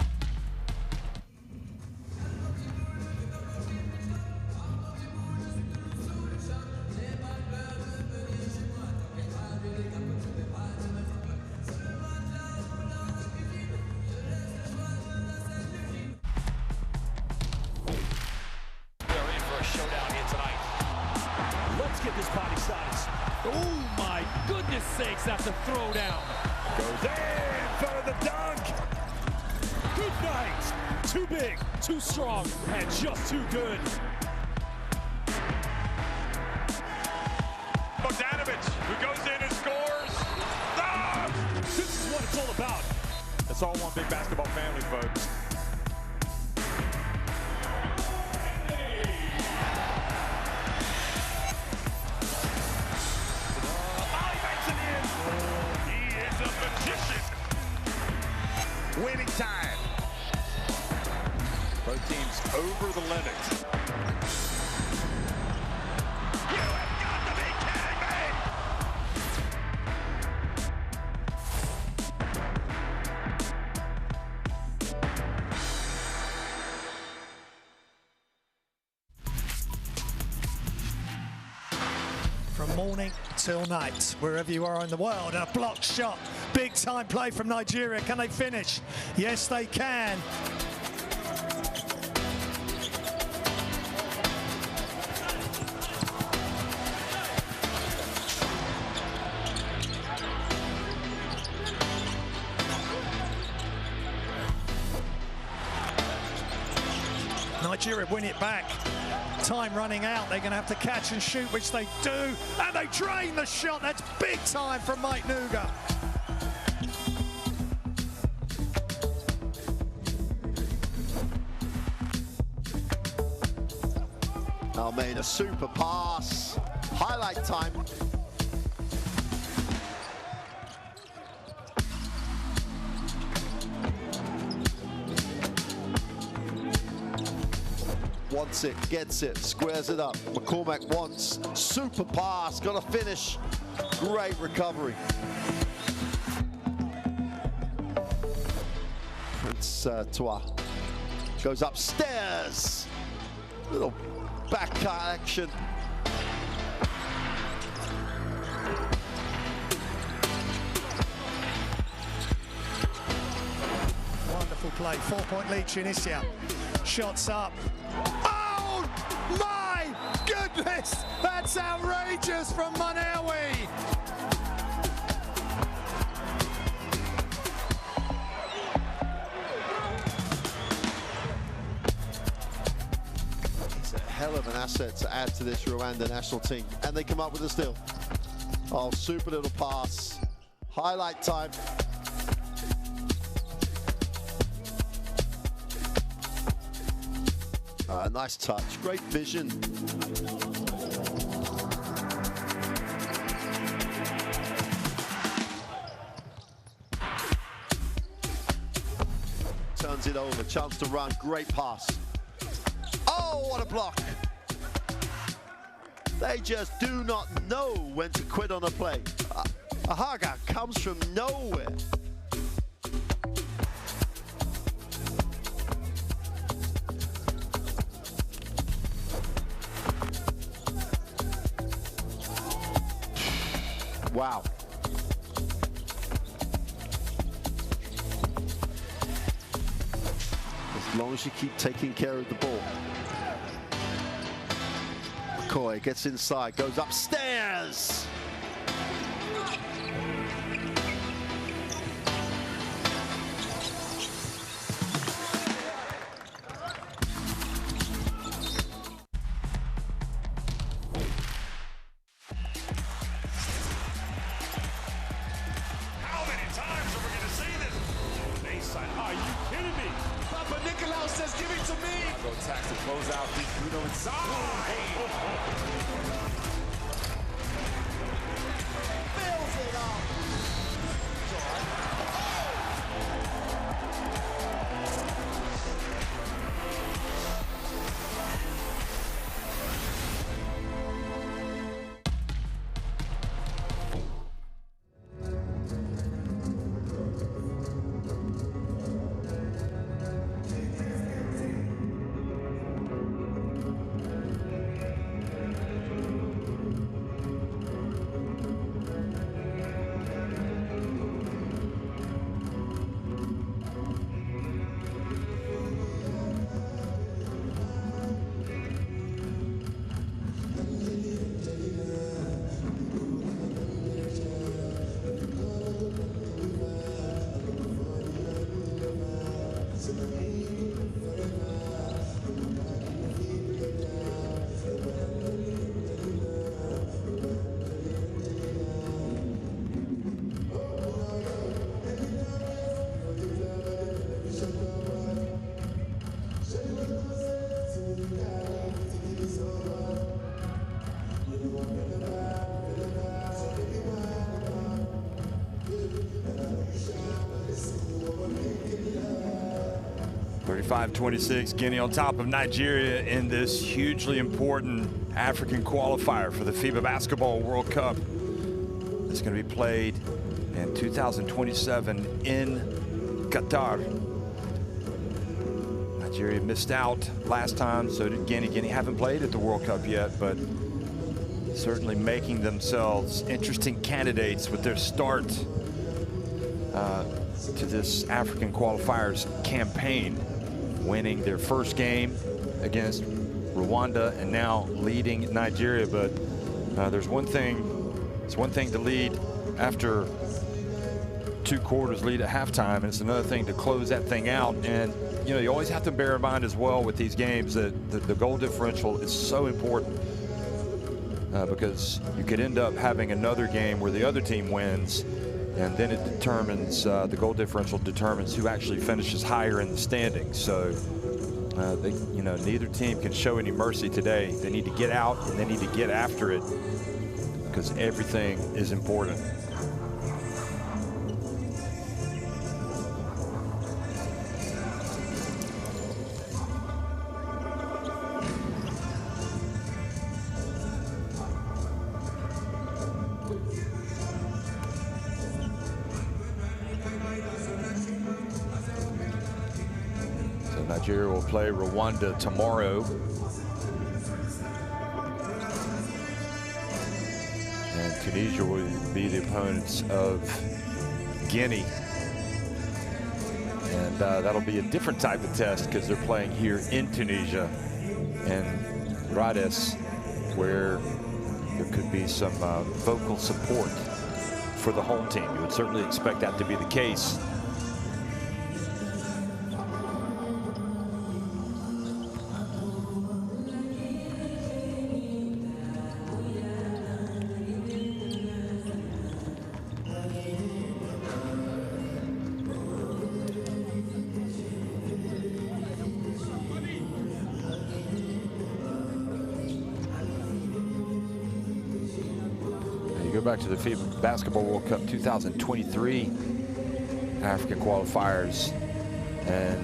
Let's get this body size. Oh my goodness sakes, that's a throwdown. Goes in for the dunk. Good night. Too big, too strong, and just too good. Bogdanovic, who goes in and scores. Ah! This is what it's all about. It's all one big basketball family, folks. Winning time. Both teams over the limit. You have got to be kidding me! From morning till night, wherever you are in the world, and a blocked shot. Big time play from Nigeria. Can they finish? Yes, they can. Nigeria win it back. Time running out. They're going to have to catch and shoot, which they do. And they drain the shot. That's big time from Mike Nuga. Almeida, super pass. Highlight time. Wants it, gets it, squares it up. McCormack wants, super pass, got to finish. Great recovery. Prince Tua goes upstairs. Little back cut action. Wonderful play, 4-point lead, Tunisia. Shots up. Oh my goodness! That's outrageous from Manawi. It's a hell of an asset to add to this Rwanda national team. And they come up with a steal. Oh, super little pass. Highlight time. Nice touch, great vision. Turns it over, chance to run, great pass. Oh, what a block. They just do not know when to quit on a play. Ahaga comes from nowhere. Wow. As long as you keep taking care of the ball. McCoy gets inside, goes upstairs. Are you kidding me? Papa Nicolau says, give it to me. I go tax to close out. You know it's fills it up. (35-26), Guinea on top of Nigeria in this hugely important African qualifier for the FIBA Basketball World Cup. It's going to be played in 2027 in Qatar. Nigeria missed out last time, so did Guinea. Guinea haven't played at the World Cup yet, but certainly making themselves interesting candidates with their start to this African qualifiers campaign, winning their first game against Rwanda and now leading Nigeria. But there's one thing, it's one thing to lead after 2 quarters, lead at halftime, and it's another thing to close that thing out. And you know, you always have to bear in mind as well with these games that the goal differential is so important, because you could end up having another game where the other team wins, and then it determines, the goal differential determines who actually finishes higher in the standings. So you know, neither team can show any mercy today. They need to get out and they need to get after it, because everything is important. Nigeria will play Rwanda tomorrow. And Tunisia will be the opponents of Guinea. And that'll be a different type of test because they're playing here in Tunisia and Rhodes, where there could be some vocal support for the home team. You would certainly expect that to be the case. Go back to the FIBA Basketball World Cup 2023 African qualifiers, and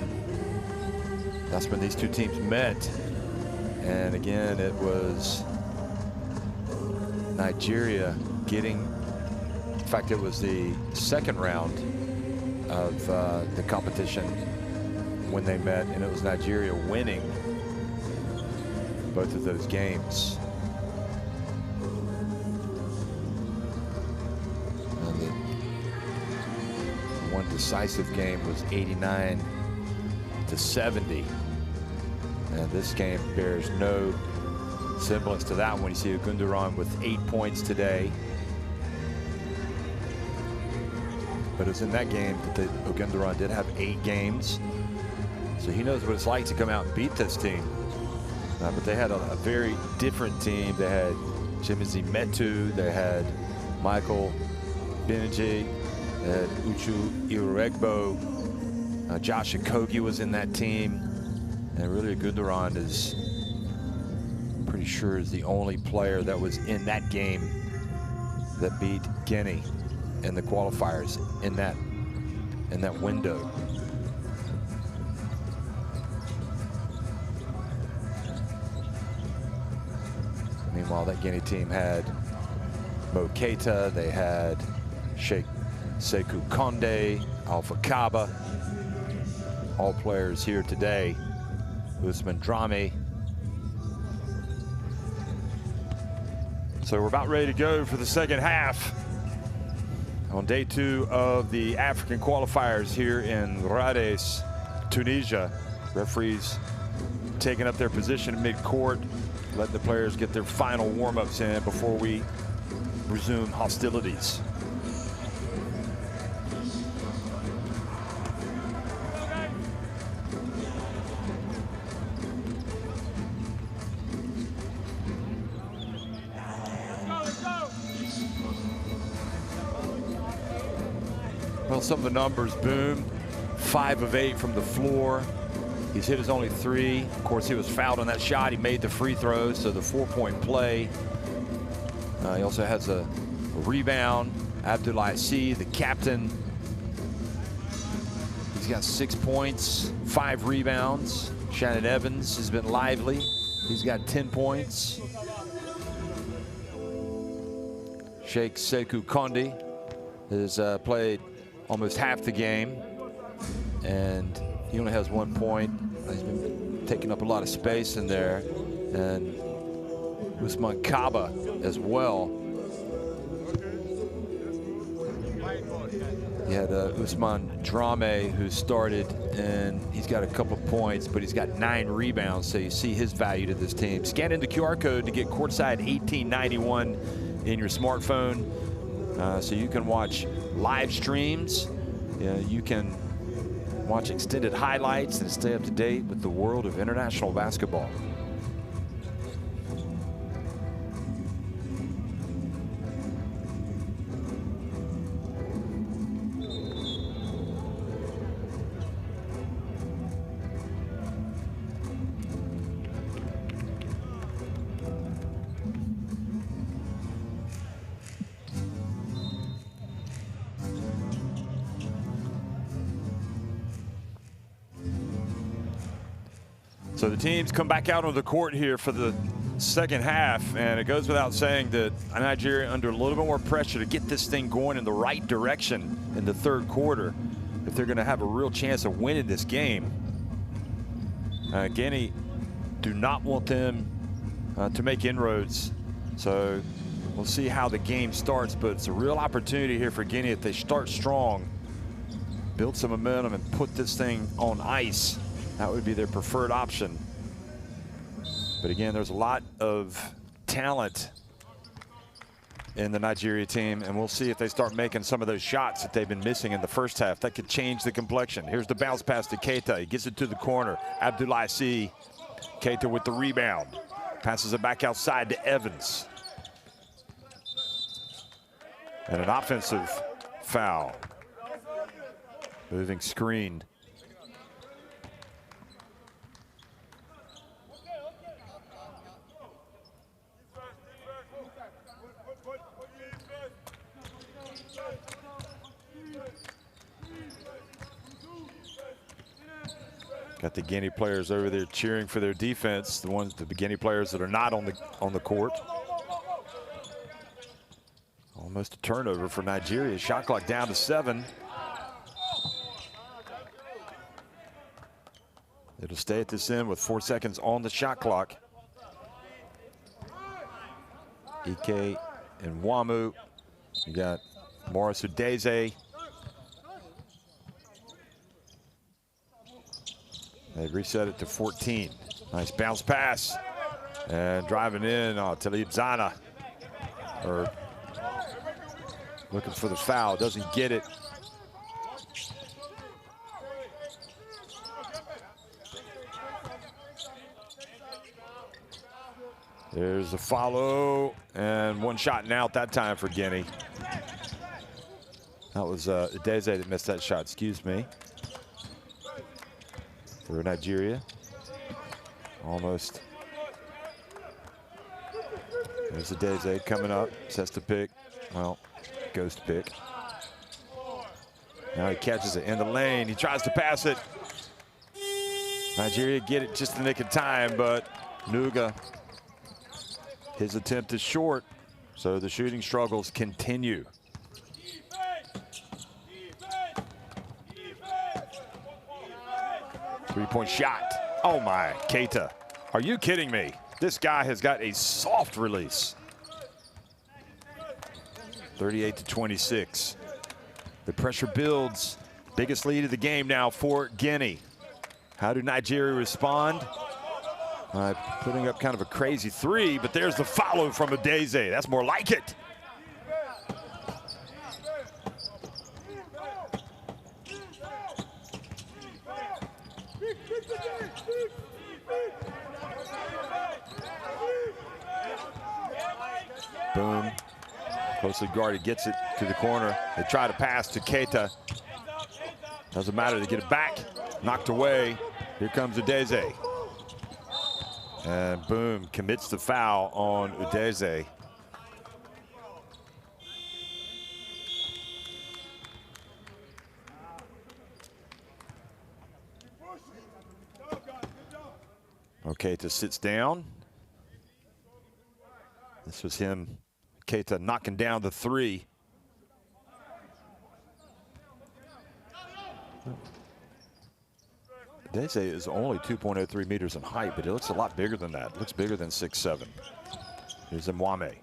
that's when these two teams met. And again, it was Nigeria getting, in fact, it was the second round of the competition when they met, and it was Nigeria winning both of those games. One decisive game was 89-70, and this game bears no semblance to that one. You see Gundogan with 8 points today, but it was in that game that Gundogan did have 8 games, so he knows what it's like to come out and beat this team. But they had a very different team. They had Chimizi Metu, they had Michael Beneji, Uchu Iregbo, Josh Okogie was in that team, and really Gundogan is pretty sure is the only player that was in that game that beat Guinea in the qualifiers in that window. Meanwhile, that Guinea team had Mo Keita, they had Sheikh Sekou Konde, Alpha Kaba, all players here today. Usman Drame. So we're about ready to go for the second half on day 2 of the African qualifiers here in Rhodes, Tunisia. Referees taking up their position in mid-court, letting the players get their final warm-ups in before we resume hostilities. Well, some of the numbers, Boom, 5 of 8 from the floor. He's hit his only 3. Of course, he was fouled on that shot. He made the free throws, so the 4-point play. He also has a rebound. Abdoulaye C, the captain. He's got 6 points, 5 rebounds. Shannon Evans has been lively. He's got 10 points. Sheikh Sekou Konde has played almost half the game, and he only has 1 point. He's been taking up a lot of space in there, and Usman Kaba as well. You had Usman Drame, who started, and he's got a couple points, but he's got 9 rebounds, so you see his value to this team. Scan in the QR code to get courtside 1891 in your smartphone, so you can watch live streams. You can watch extended highlights and stay up to date with the world of international basketball. So the teams come back out on the court here for the second half, and it goes without saying that Nigeria under a little bit more pressure to get this thing going in the right direction in the third quarter if they're going to have a real chance of winning this game. Guinea do not want them to make inroads, so we'll see how the game starts, but it's a real opportunity here for Guinea if they start strong, build some momentum and put this thing on ice. That would be their preferred option. But again, there's a lot of talent in the Nigeria team, and we'll see if they start making some of those shots that they've been missing in the first half. That could change the complexion. Here's the bounce pass to Keita. He gets it to the corner. Abdoulaye C. Keita with the rebound. Passes it back outside to Evans. And an offensive foul. Moving screen. Got the Guinea players over there cheering for their defense, the Guinea players that are not on the court. Almost a turnover for Nigeria. Shot clock down to 7. It'll stay at this end with 4 seconds on the shot clock. Ike and Wamu. You got Morris Udeze. They reset it to 14. Nice bounce pass. And driving in, Talib Zana. Or looking for the foul, doesn't get it. There's a follow, and one shot and out that time for Guinea. That was Udeze that missed that shot, excuse me. For Nigeria, almost. There's Udeze coming up, sets the pick. Well, ghost pick. Now he catches it in the lane. He tries to pass it. Nigeria get it just in the nick of time, but Nuga, his attempt is short, so the shooting struggles continue. Three-point shot. Oh my, Keita. Are you kidding me? This guy has got a soft release. 38-26. The pressure builds. Biggest lead of the game now for Guinea. How do Nigeria respond? Putting up kind of a crazy three, but there's the follow from Udeze. That's more like it. Boom. Closely guarded, gets it to the corner. They try to pass to Keita. Doesn't matter, they get it back. Knocked away. Here comes Udeze. And boom, commits the foul on Udeze. Keita sits down. This was him, Keita, knocking down the three. Udeze is only 2.03 meters in height, but it looks a lot bigger than that. It looks bigger than 6'7". Here's Mwame.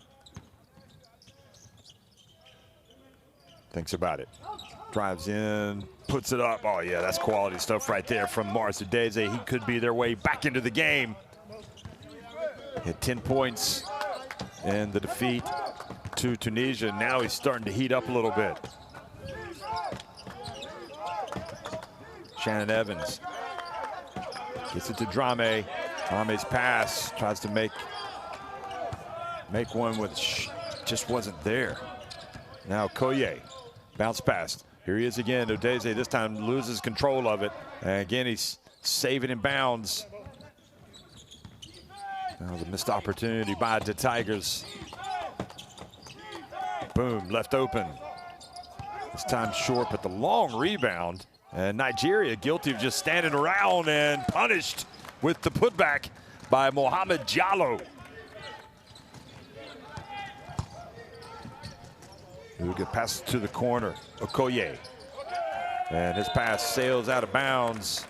Thinks about it. Drives in, puts it up. Oh yeah, that's quality stuff right there from Morris Udeze. He could be their way back into the game. Hit 10 points in the defeat to Tunisia. Now he's starting to heat up a little bit. Shannon Evans gets it to Drame. Drame's pass, tries to make one with, just wasn't there. Now Koye, bounce pass. Here he is again. Odeze this time loses control of it. And again, he's saving in bounds. Now the missed opportunity by the Tigers. Boom, left open. This time short, but the long rebound. And Nigeria guilty of just standing around and punished with the putback by Mohamed Jallo. Uga passes to the corner, Okoye. And his pass sails out of bounds.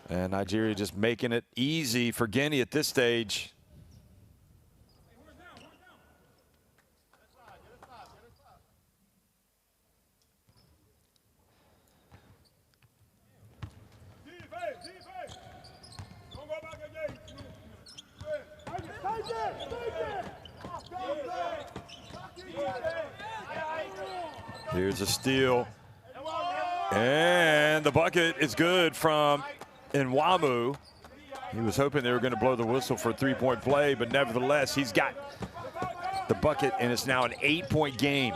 And Nigeria just making it easy for Guinea at this stage. Here's a steal. And the bucket is good from Nwamu. He was hoping they were going to blow the whistle for a three-point play, but nevertheless, he's got the bucket, and it's now an 8-point game.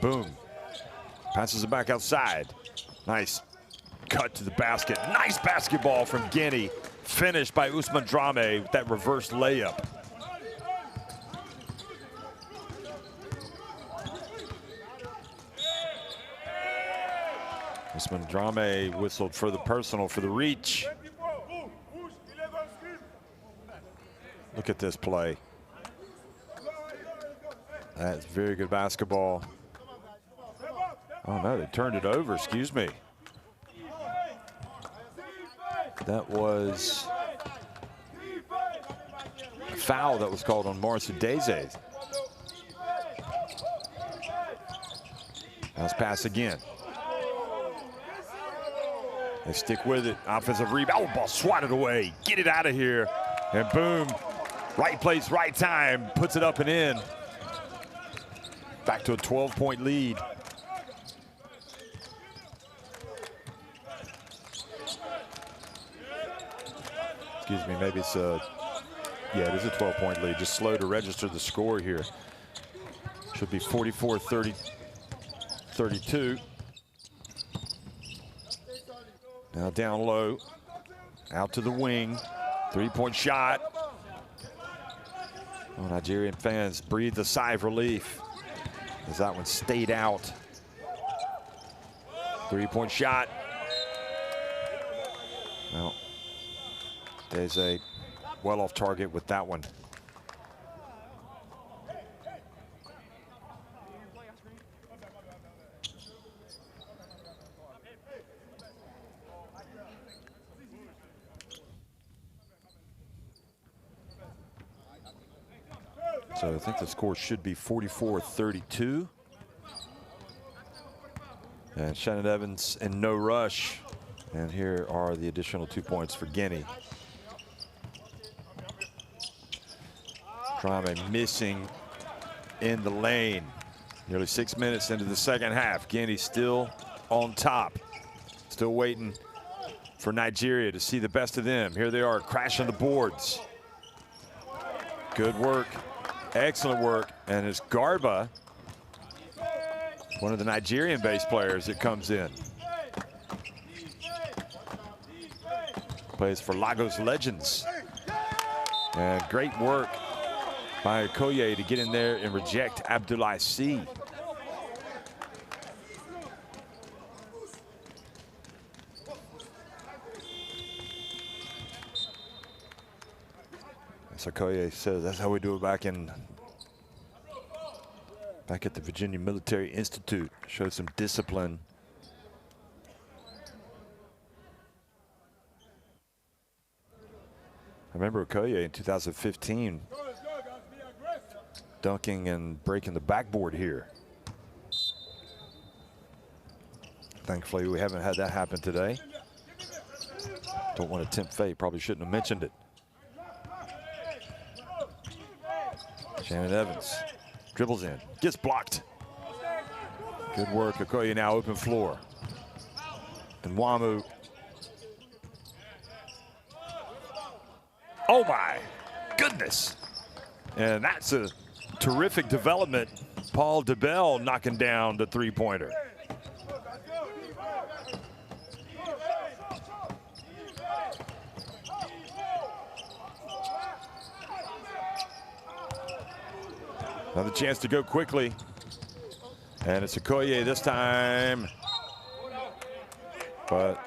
Boom. Passes it back outside. Nice cut to the basket. Nice basketball from Guinea. Finished by Ousmane Drame with that reverse layup. Ousmane Drame whistled for the personal, for the reach. Look at this play. That's very good basketball. Oh no, they turned it over, excuse me. That was a foul that was called on Morris Udeze. Let's pass again. They stick with it. Offensive rebound. Oh, ball swatted away. Get it out of here. And boom. Right place, right time. Puts it up and in. Back to a 12-point lead. Excuse me, maybe it's a, yeah, it is a 12-point lead. Just slow to register the score here. Should be 44-32. Now down low, out to the wing, three-point shot. Oh, Nigerian fans breathed a sigh of relief as that one stayed out. Three-point shot. Well, there's a well off target with that one. So I think the score should be 44-32. And Shannon Evans in no rush. And here are the additional 2 points for Guinea. Drame missing in the lane. Nearly 6 minutes into the second half. Guinea still on top. Still waiting for Nigeria to see the best of them. Here they are crashing the boards. Good work. Excellent work. And it's Garba, one of the Nigerian bass players, that comes in. Plays for Lagos Legends. And great work by Okoye to get in there and reject Abdoulaye C. Okoye says that's how we do it back at the Virginia Military Institute. Showed some discipline. I remember Okoye in 2015 dunking and breaking the backboard here. Thankfully, we haven't had that happen today. Don't want to tempt fate. Probably shouldn't have mentioned it. Shannon Evans dribbles in, gets blocked. Good work. Okoye now open floor. And Wamu. Oh my goodness. And that's a terrific development. Paul DeBell knocking down the three-pointer. Another chance to go quickly. And it's Okoye this time. But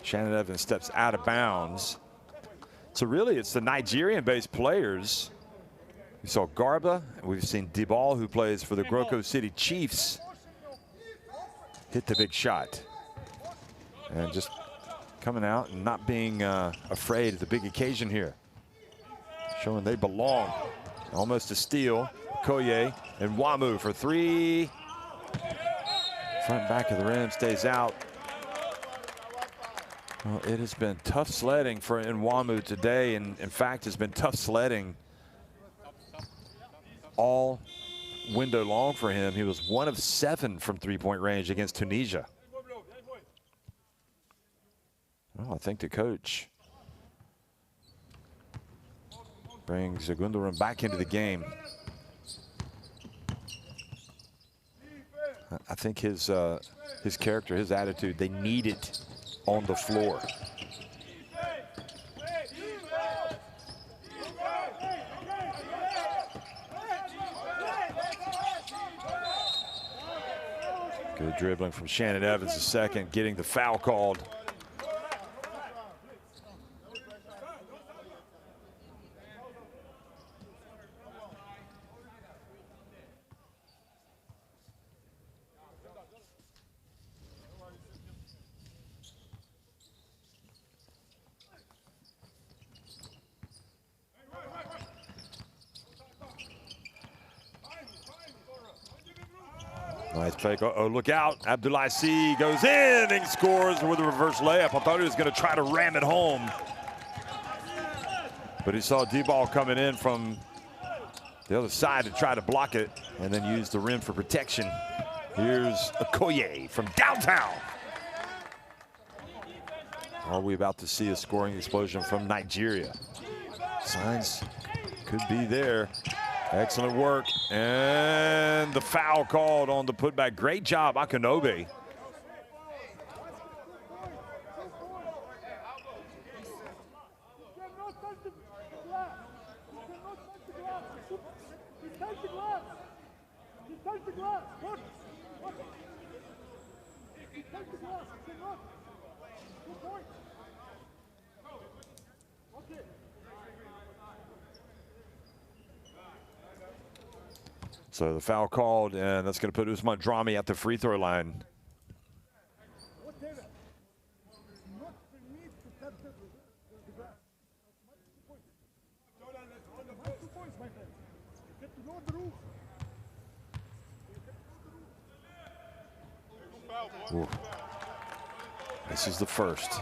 Shannon Evans steps out of bounds. So really it's the Nigerian-based players. We saw Garba, and we've seen Dibal, who plays for the Groko City Chiefs, hit the big shot. And just coming out and not being afraid of the big occasion here. Showing they belong. Almost a steal. Okoye and Wamu for three. Front back of the rim stays out. Well, it has been tough sledding for Nwamu today, and in fact, it's been tough sledding all window long for him. He was 1 of 7 from three-point range against Tunisia. Well, I think the coach brings Gundogan back into the game. I think his character, his attitude, they need it on the floor. Good dribbling from Shannon Evans, the second, getting the foul called. Nice fake. Oh, look out. Abdoulaye C goes in and scores with a reverse layup. I thought he was going to try to ram it home. But he saw D-ball coming in from the other side to try to block it and then use the rim for protection. Here's Okoye from downtown. Are we about to see a scoring explosion from Nigeria? Signs could be there. Excellent work, and the foul called on the putback. Great job, Akinobe. So the foul called, and that's going to put Usman Drami at the free throw line. Ooh. This is the first.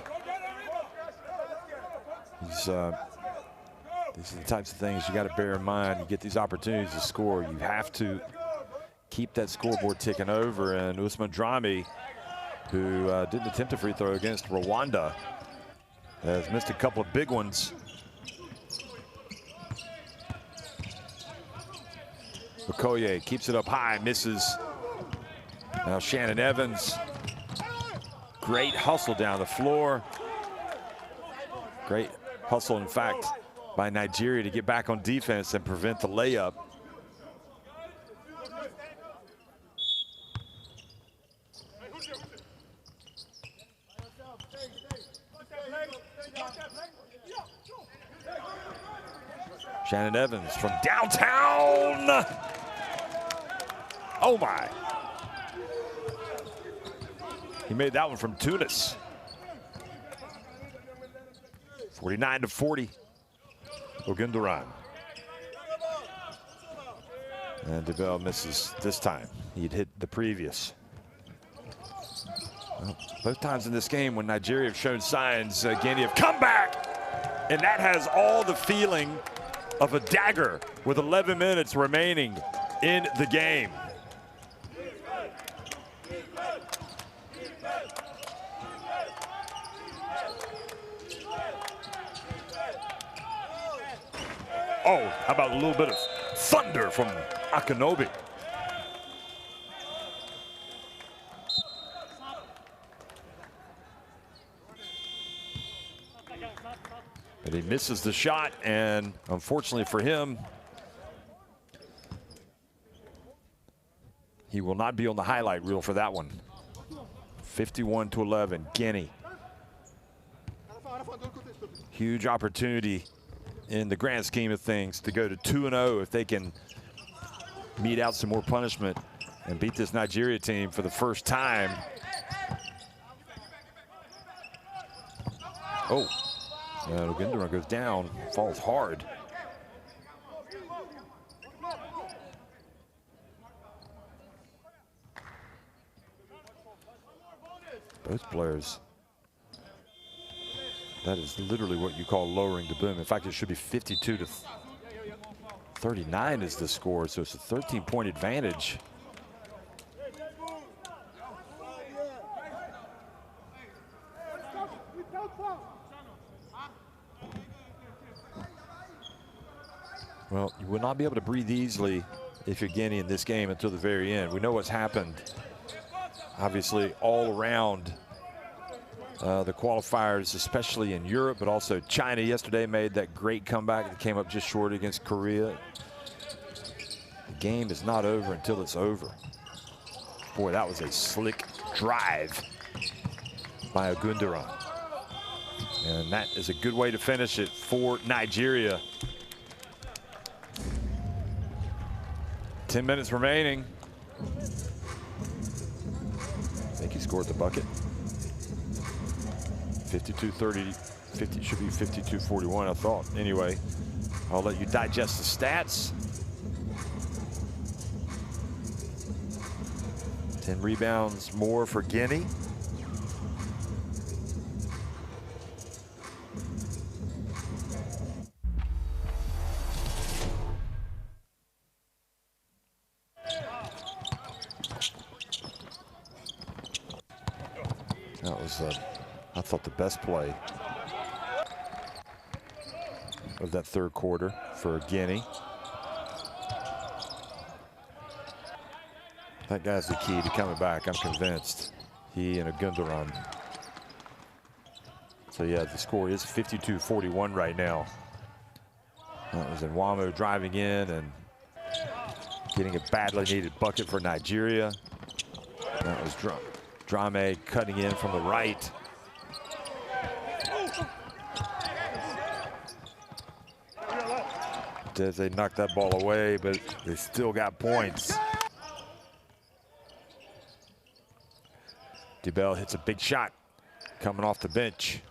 These are the types of things you got to bear in mind. You get these opportunities to score, you have to keep that scoreboard ticking over. And Usman Drami, who didn't attempt a free throw against Rwanda, has missed a couple of big ones. Okoye keeps it up high, misses. Now Shannon Evans, great hustle down the floor. Great hustle, in fact, by Nigeria to get back on defense and prevent the layup. Shannon Evans from downtown. Oh my. He made that one from Tunis. 49-40. Ogunduran. And DeBell misses this time. He'd hit the previous. Well, both times in this game when Nigeria have shown signs, Guinea have come back. And that has all the feeling of a dagger with 11 minutes remaining in the game. Oh, how about a little bit of thunder from Akinobi? But he misses the shot, and unfortunately for him, he will not be on the highlight reel for that one. 51-11, Guinea. Huge opportunity in the grand scheme of things to go to 2-0 if they can mete out some more punishment and beat this Nigeria team for the first time. Oh, Guinea goes down, falls hard. Both players. That is literally what you call lowering the boom. In fact, it should be 52-39 is the score, so it's a 13-point advantage. Well, you will not be able to breathe easily if you're Guinea in this game until the very end. We know what's happened, obviously, all around the qualifiers, especially in Europe, but also China yesterday made that great comeback that came up just short against Korea. The game is not over until it's over. Boy, that was a slick drive by Ogunduran. And that is a good way to finish it for Nigeria. 10 minutes remaining. I think he scored the bucket. 52-30, should be 52-41, I thought. Anyway, I'll let you digest the stats. 10 rebounds more for Guinea. That was, I thought, the best play of that third quarter for Guinea. That guy's the key to coming back, I'm convinced. He and Ogunduran. So yeah, the score is 52-41 right now. That was Nwamo driving in and getting a badly needed bucket for Nigeria. That was Drame cutting in from the right. They knocked that ball away, but they still got points. DeBell hits a big shot coming off the bench.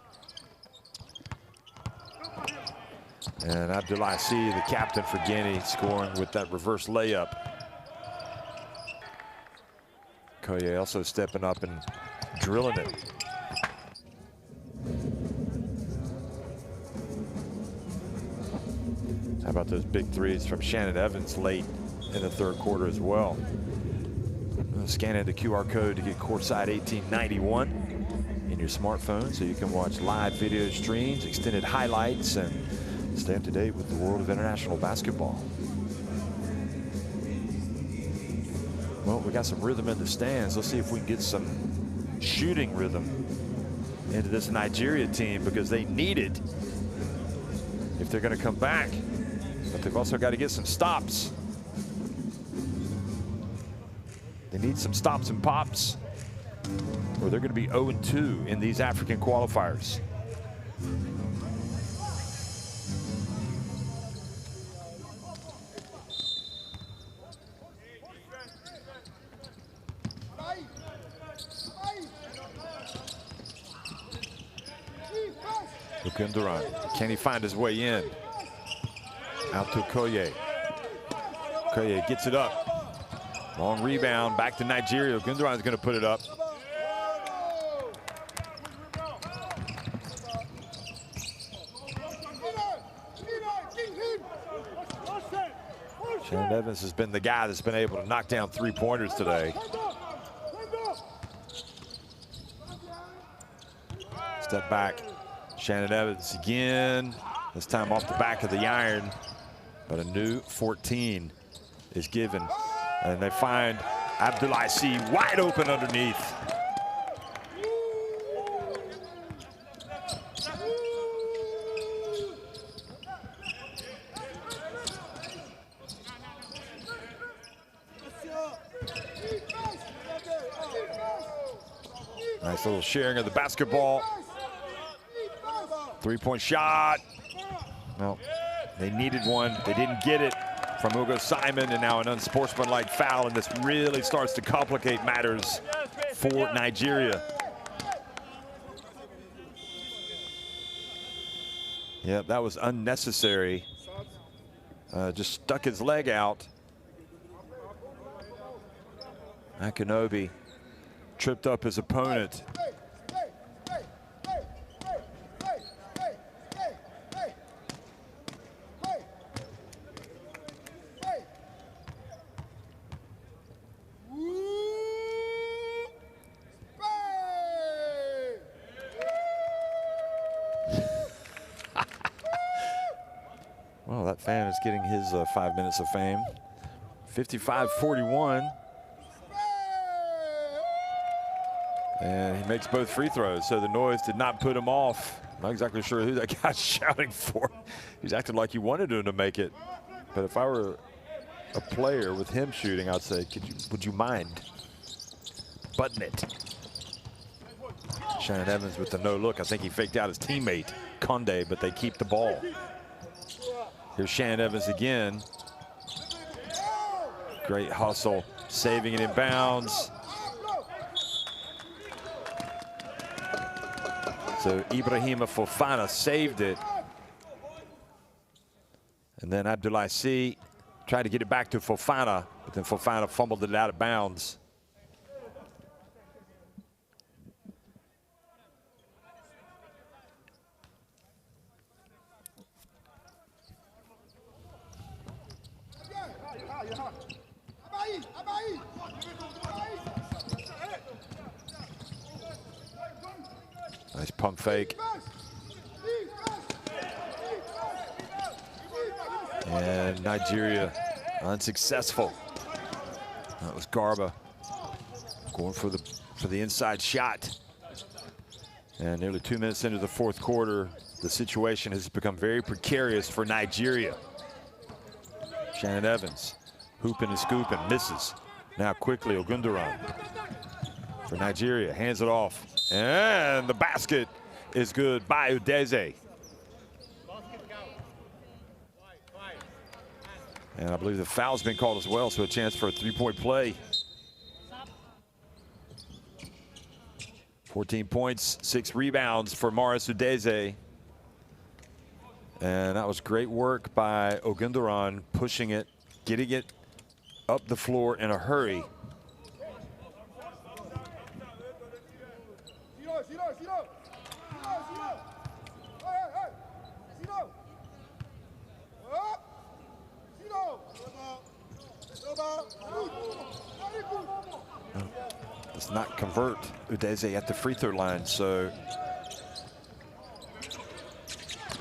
And Abdoulaye Sy, the captain for Guinea, scoring with that reverse layup. Koye also stepping up and drilling it. How about those big threes from Shannon Evans late in the third quarter as well. Scan in the QR code to get Courtside 1891 in your smartphone so you can watch live video streams, extended highlights, and stay up to date with the world of international basketball. Well, we got some rhythm in the stands. Let's see if we can get some shooting rhythm into this Nigeria team, because they need it if they're going to come back. But they've also got to get some stops. They need some stops and pops, or they're going to be 0-2 in these African qualifiers. Ogunduran, can he find his way in? Out to Koye. Koye gets it up. Long rebound, back to Nigeria. Ogunduran is going to put it up. Shannon Evans has been the guy that's been able to knock down three-pointers today. Step back. Shannon Evans again. This time off the back of the iron. But a new 14 is given. And they find Abdulaziz wide open underneath. Nice little sharing of the basketball. Three-point shot. Well, they needed one. They didn't get it from Ugo Simon, and now an unsportsmanlike foul, and this really starts to complicate matters for Nigeria. Yeah, that was unnecessary. Just stuck his leg out. Akinobi tripped up his opponent. Well, that fan is getting his 5 minutes of fame. 55-41. And he makes both free throws, so the noise did not put him off. Not exactly sure who that guy's shouting for. He's acting like he wanted him to make it. But if I were a player with him shooting, I'd say, would you mind button it? Shannon Evans with the no look. I think he faked out his teammate, Conde, but they keep the ball. Here's Shannon Evans again. Great hustle, saving it in bounds. So Ibrahima Fofana saved it. And then Abdulaziz tried to get it back to Fofana, but then Fofana fumbled it out of bounds. Nice pump fake. And Nigeria unsuccessful. That was Garba going for the inside shot. And nearly 2 minutes into the fourth quarter, the situation has become very precarious for Nigeria. Shannon Evans hooping and scooping, misses. Now quickly Ogunduran for Nigeria, hands it off. And the basket is good by Udeze. And I believe the foul's been called as well, so a chance for a three-point play. 14 points, 6 rebounds for Morris Udeze. And that was great work by Ogunduran, pushing it, getting it up the floor in a hurry. Does not convert Udeze at the free throw line, so.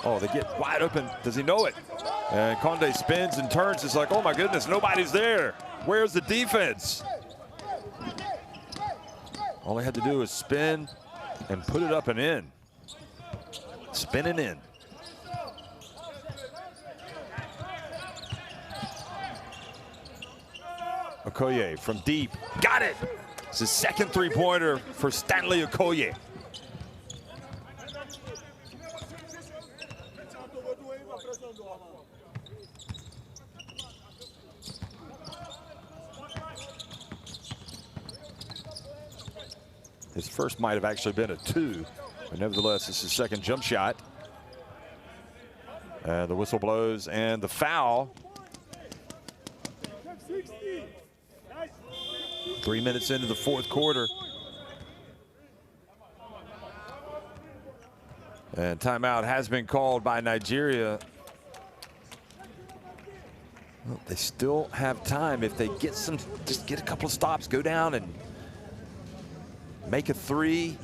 Oh, they get wide open. Does he know it? And Conde spins and turns. It's like, oh my goodness, nobody's there. Where's the defense? All he had to do was spin and put it up and in. Spin and in. Okoye from deep, got it. It's his second three-pointer for Stanley Okoye. His first might have actually been a 2, but nevertheless, it's his second jump shot. The whistle blows and the foul. 3 minutes into the fourth quarter. And timeout has been called by Nigeria. Well, they still have time if they get some, just get a couple of stops, go down and make a three,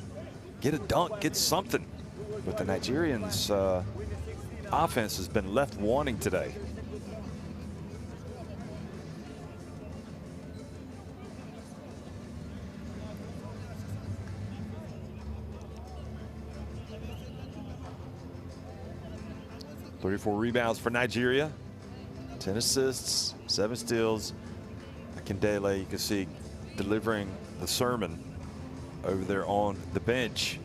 get a dunk, get something. But the Nigerians' offense has been left wanting today. 34 rebounds for Nigeria. 10 assists, 7 steals. Akindele, you can see delivering the sermon over there on the bench.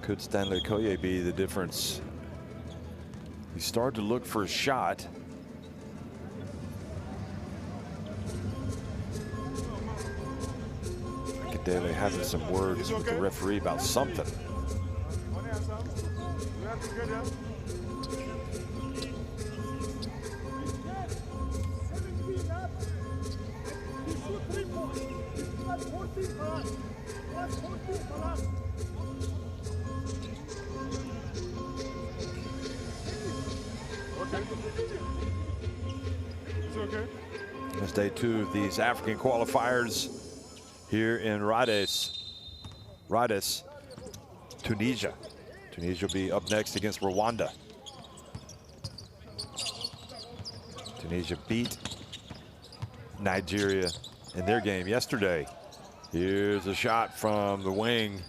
Could Stanley Okoye be the difference? He started to look for a shot. Akindele having some words with the referee about something. It's day 2 of these African qualifiers here in Rades, Tunisia. Tunisia will be up next against Rwanda. Tunisia beat Nigeria in their game yesterday. Here's a shot from the wing.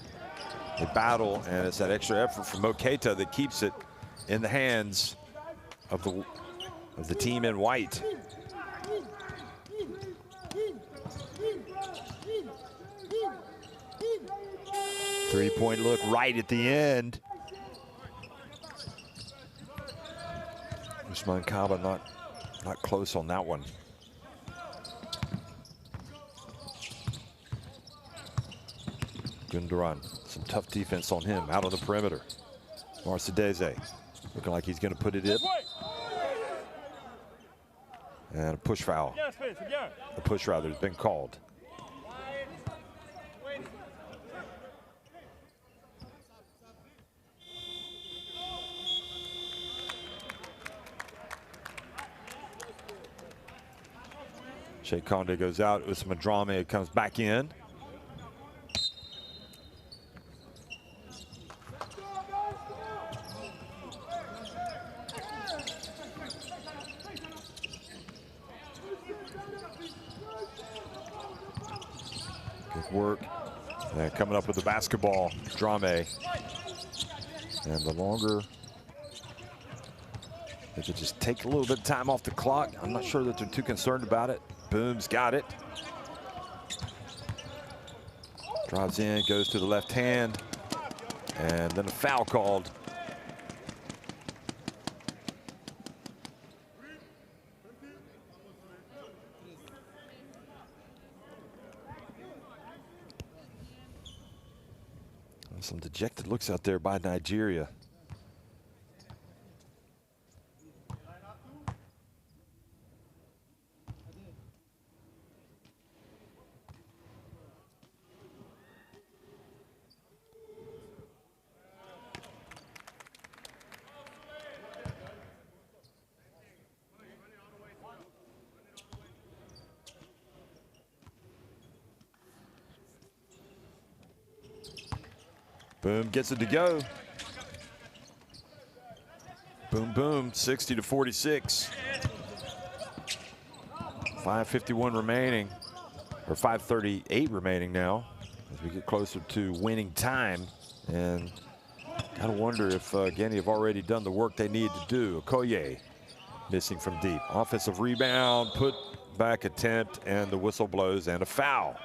They battle, and it's that extra effort from Mo Keita that keeps it in the hands of the team in white. Three-point look right at the end. Usman Kaba not close on that one. Gundogan, some tough defense on him out on the perimeter. Marsadeze looking like he's going to put it in. And a push foul. A push rather has been called. Sheikh Konde goes out. Usman Drame comes back in. Good work. And coming up with the basketball, Drame. And the longer they could just take a little bit of time off the clock. I'm not sure that they're too concerned about it. Boom's got it. Drives in, goes to the left hand, and then a foul called. Some dejected looks out there by Nigeria. Boom gets it to go. Boom, boom, 60 to 46. 5:51 remaining, or 5:38 remaining now, as we get closer to winning time. And gotta wonder if Guinea have already done the work they need to do. Okoye missing from deep. Offensive rebound, put back attempt, and the whistle blows, and a foul.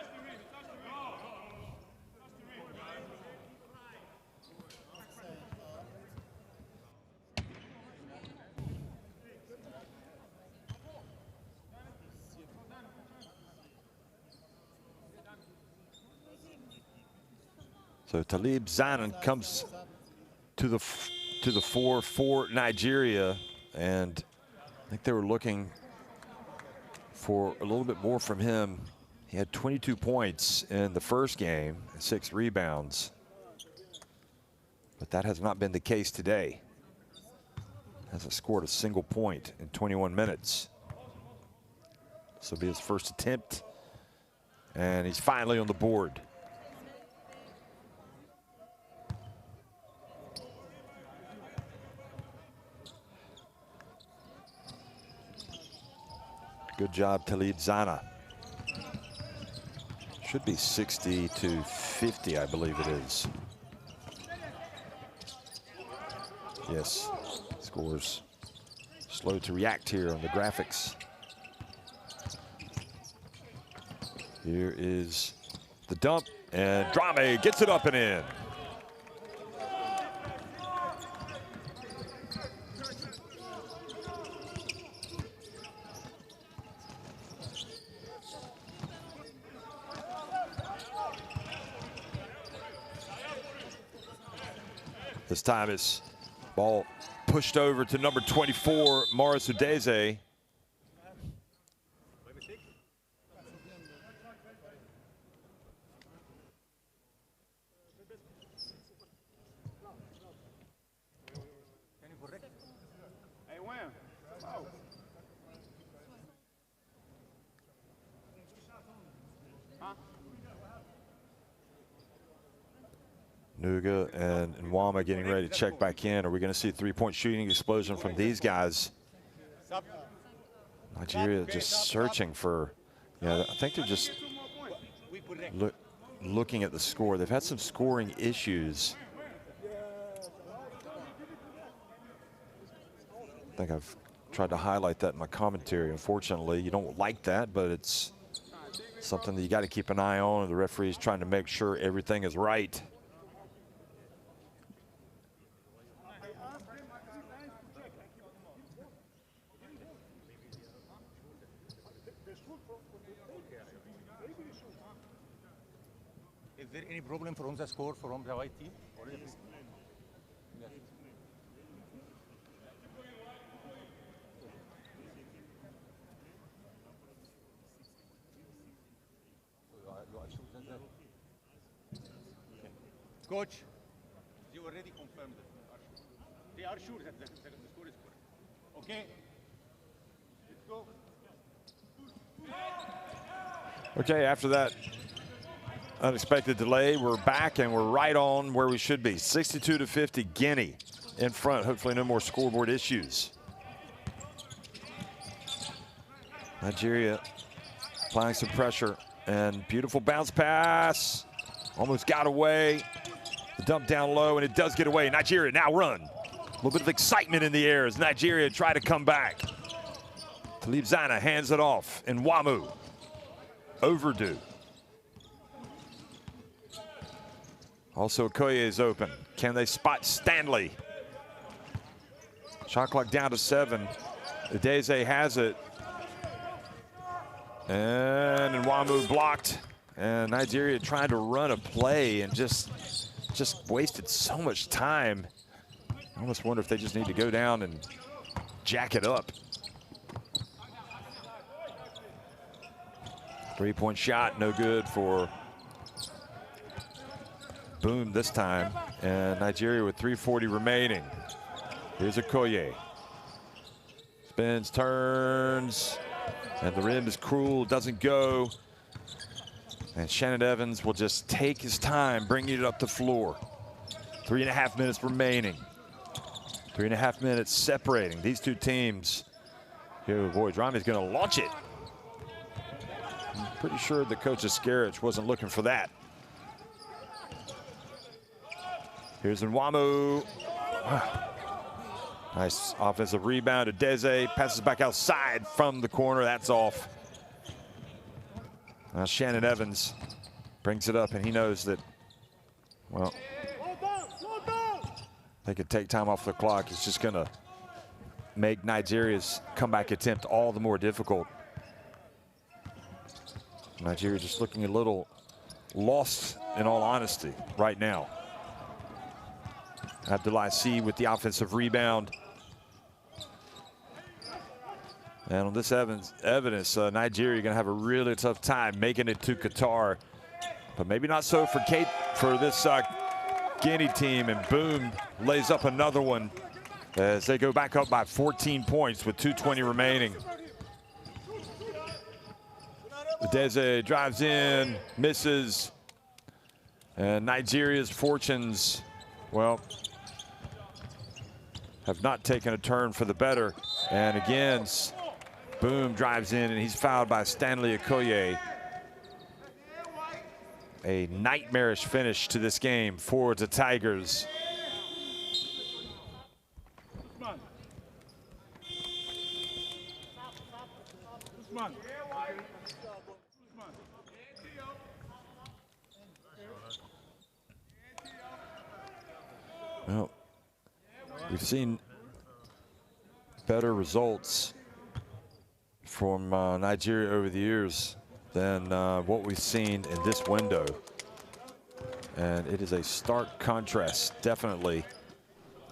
So Talib Zanen comes to the fore for Nigeria, and I think they were looking for a little bit more from him. He had 22 points in the first game, 6 rebounds, but that has not been the case today. Hasn't scored a single point in 21 minutes. This will be his first attempt, and he's finally on the board. Good job, Talib Zana. Should be 60-50, I believe it is. Yes, scores slow to react here on the graphics. Here is the dump, and Drame gets it up and in. This time it's ball pushed over to number 24, Morris Udeze. Nuga and Nwama getting ready to check back in. Are we going to see a three-point shooting explosion from these guys? Nigeria just searching for, I think they're just looking at the score. They've had some scoring issues. I think I've tried to highlight that in my commentary. Unfortunately, you don't like that, but it's something that you got to keep an eye on, and the referee's trying to make sure everything is right. Is there any problem from the score from the white team? Or yes. Coach, you already confirmed it. They are sure that the score is correct. Okay? Let's go. Okay, after that unexpected delay, we're back and we're right on where we should be. 62-50, Guinea in front. Hopefully no more scoreboard issues. Nigeria applying some pressure, and beautiful bounce pass. Almost got away. The dump down low, and it does get away. Nigeria now run. A little bit of excitement in the air as Nigeria try to come back. Talib Zana hands it off, and Wamu overdue. Also, Okoye is open. Can they spot Stanley? Shot clock down to 7. Udeze has it. And Nwamu blocked. And Nigeria trying to run a play and just wasted so much time. I almost wonder if they just need to go down and jack it up. Three-point shot, no good for Boom this time. And Nigeria with 3:40 remaining. Here's Okoye. Spins, turns, and the rim is cruel, doesn't go. And Shannon Evans will just take his time, bringing it up the floor. 3.5 minutes remaining. 3.5 minutes separating these two teams. Here, boy, Drame's gonna launch it. I'm pretty sure the coach of Skerich wasn't looking for that. Here's Nwamu. Nice offensive rebound. Udeze passes back outside from the corner. That's off. Now Shannon Evans brings it up, and he knows that, well, they could take time off the clock. It's just going to make Nigeria's comeback attempt all the more difficult. Nigeria just looking a little lost, in all honesty, right now. Abdullah C with the offensive rebound. And on this evidence, Nigeria going to have a really tough time making it to Qatar. But maybe not so for this Guinea team. And Boom lays up another one as they go back up by 14 points with 2:20 remaining. Udeze drives in, misses. And Nigeria's fortunes, well, have not taken a turn for the better. And again, Boom drives in, and he's fouled by Stanley Okoye. A nightmarish finish to this game for the Tigers. Well, we've seen better results from Nigeria over the years than what we've seen in this window. And it is a stark contrast, definitely,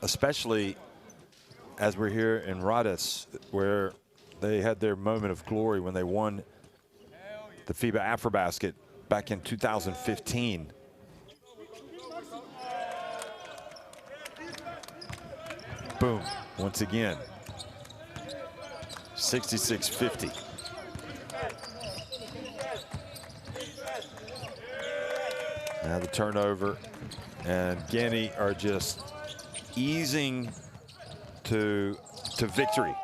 especially as we're here in Rhodes, where they had their moment of glory when they won the FIBA AfroBasket back in 2015. Boom, once again. 66-50. Now the turnover, and Guinea are just easing to victory.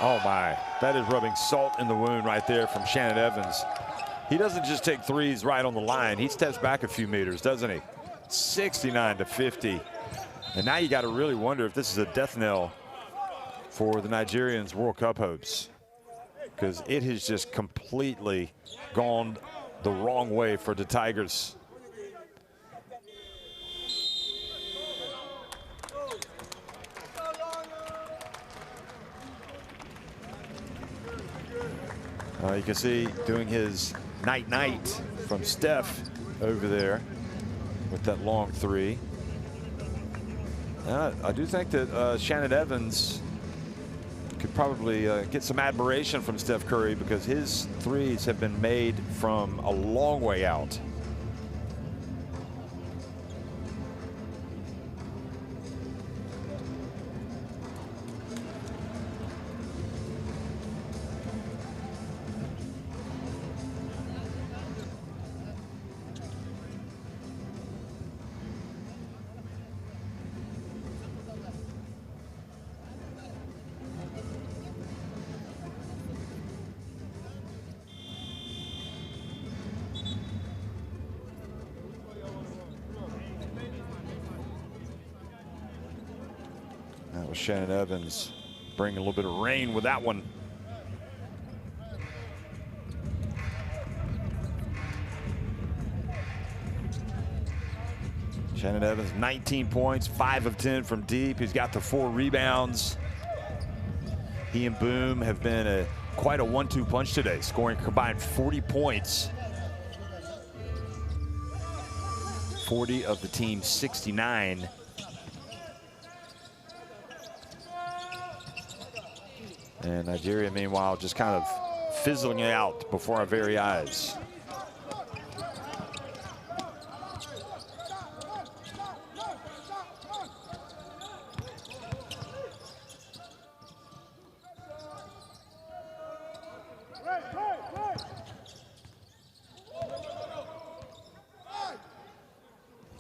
Oh my, that is rubbing salt in the wound right there from Shannon Evans. He doesn't just take threes right on the line, he steps back a few meters, doesn't he? 69-50. And now you got to really wonder if this is a death knell for the Nigerians' World Cup hopes, because it has just completely gone the wrong way for the Tigers. You can see doing his night-night from Steph over there with that long three. I do think that Shannon Evans could probably get some admiration from Steph Curry, because his threes have been made from a long way out. That was Shannon Evans bringing a little bit of rain with that one. Shannon Evans, 19 points, 5 of 10 from deep. He's got the 4 rebounds. He and Boom have been quite a 1-2 punch today, scoring a combined 40 points. 40 of the team's 69. And Nigeria, meanwhile, just kind of fizzling out before our very eyes.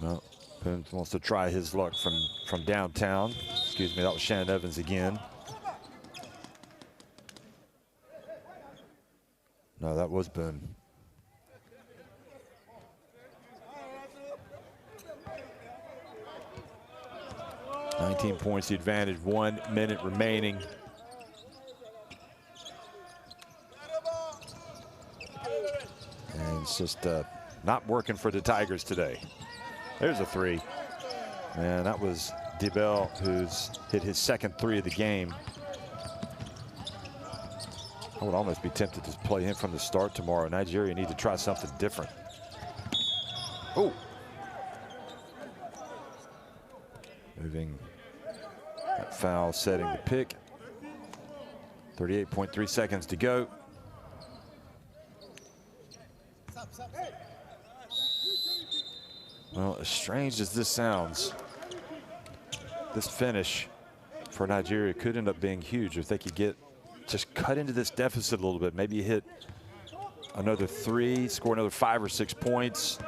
Well, Boone wants to try his luck from downtown. Excuse me, that was Shannon Evans again. No, that was Boone. $19 points the advantage, 1 minute remaining. And it's just not working for the Tigers today. There's a 3. Man, that was DeBell, who's hit his second 3 of the game. I would almost be tempted to play him from the start tomorrow. Nigeria need to try something different. Oh. Moving that foul, setting the pick. 38.3 seconds to go. Well, as strange as this sounds, this finish for Nigeria could end up being huge if they could just cut into this deficit a little bit. Maybe hit another 3, score another 5 or 6 points,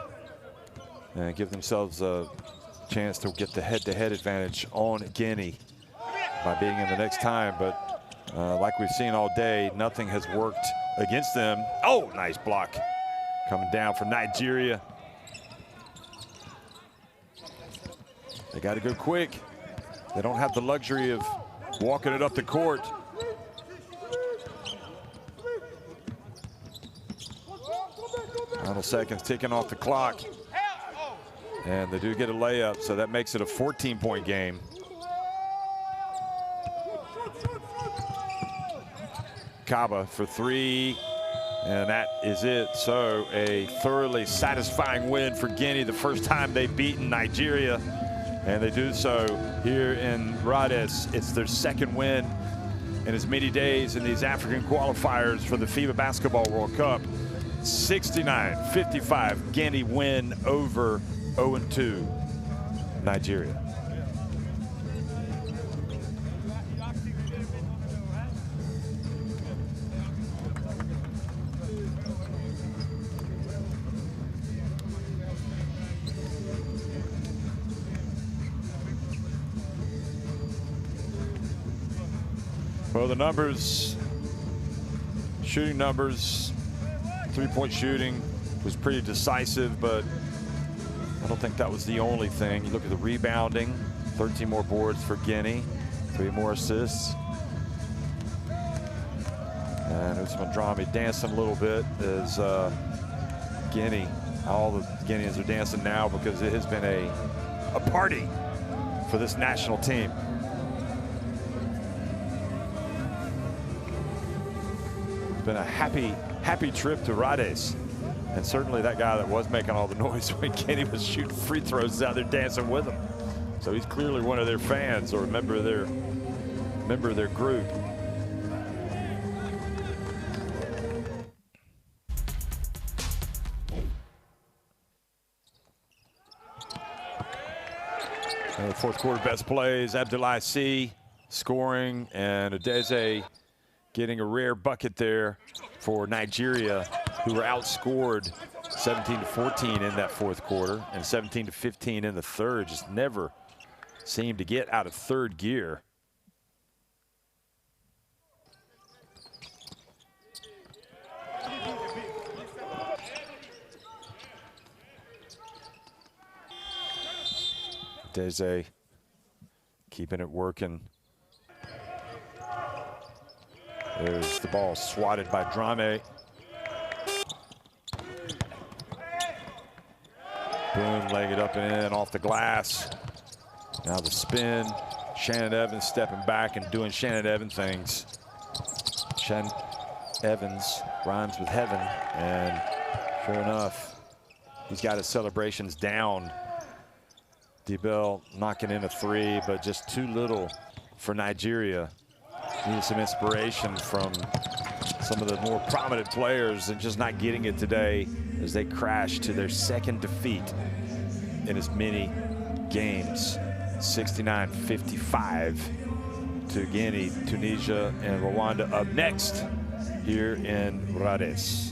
and give themselves a chance to get the head-to-head advantage on Guinea by being in the next time. But Like we've seen all day, nothing has worked against them. Oh, nice block coming down from Nigeria. They got to go quick. They don't have the luxury of walking it up the court. Final seconds ticking off the clock. And they do get a layup, so that makes it a 14-point game. Kaba for three, and that is it. So a thoroughly satisfying win for Guinea, the first time they've beaten Nigeria, and they do so here in Rhodes. It's their second win in as many days in these African qualifiers for the FIBA Basketball World Cup. 69-55 Guinea win over 0-2 Nigeria. Well, the numbers, shooting numbers, three-point shooting was pretty decisive, but I don't think that was the only thing. You look at the rebounding, 13 more boards for Guinea, 3 more assists. And Ousmane Dramé dancing a little bit as Guinea, all the Guineans are dancing now because it has been a party for this national team. It's been a happy trip to Rhodes. And certainly that guy that was making all the noise when Guinea was shooting free throws out there dancing with him. So he's clearly one of their fans or a member of their group. And the fourth quarter best plays, Abdoulaye C scoring, and Udeze getting a rare bucket there for Nigeria, who were outscored 17-14 in that fourth quarter and 17-15 in the third. Just never seemed to get out of third gear. Udeze keeping it working. There's the ball swatted by Dramé. Boom, laying it up and in off the glass. Now the spin. Shannon Evans stepping back and doing Shannon Evans things. Shannon Evans rhymes with heaven, and sure enough, he's got his celebrations down. DeBell knocking in a three, but just too little for Nigeria. Needed some inspiration from some of the more prominent players and just not getting it today as they crash to their second defeat in as many games. 69-55 to Guinea, Tunisia, and Rwanda up next here in Rhodes.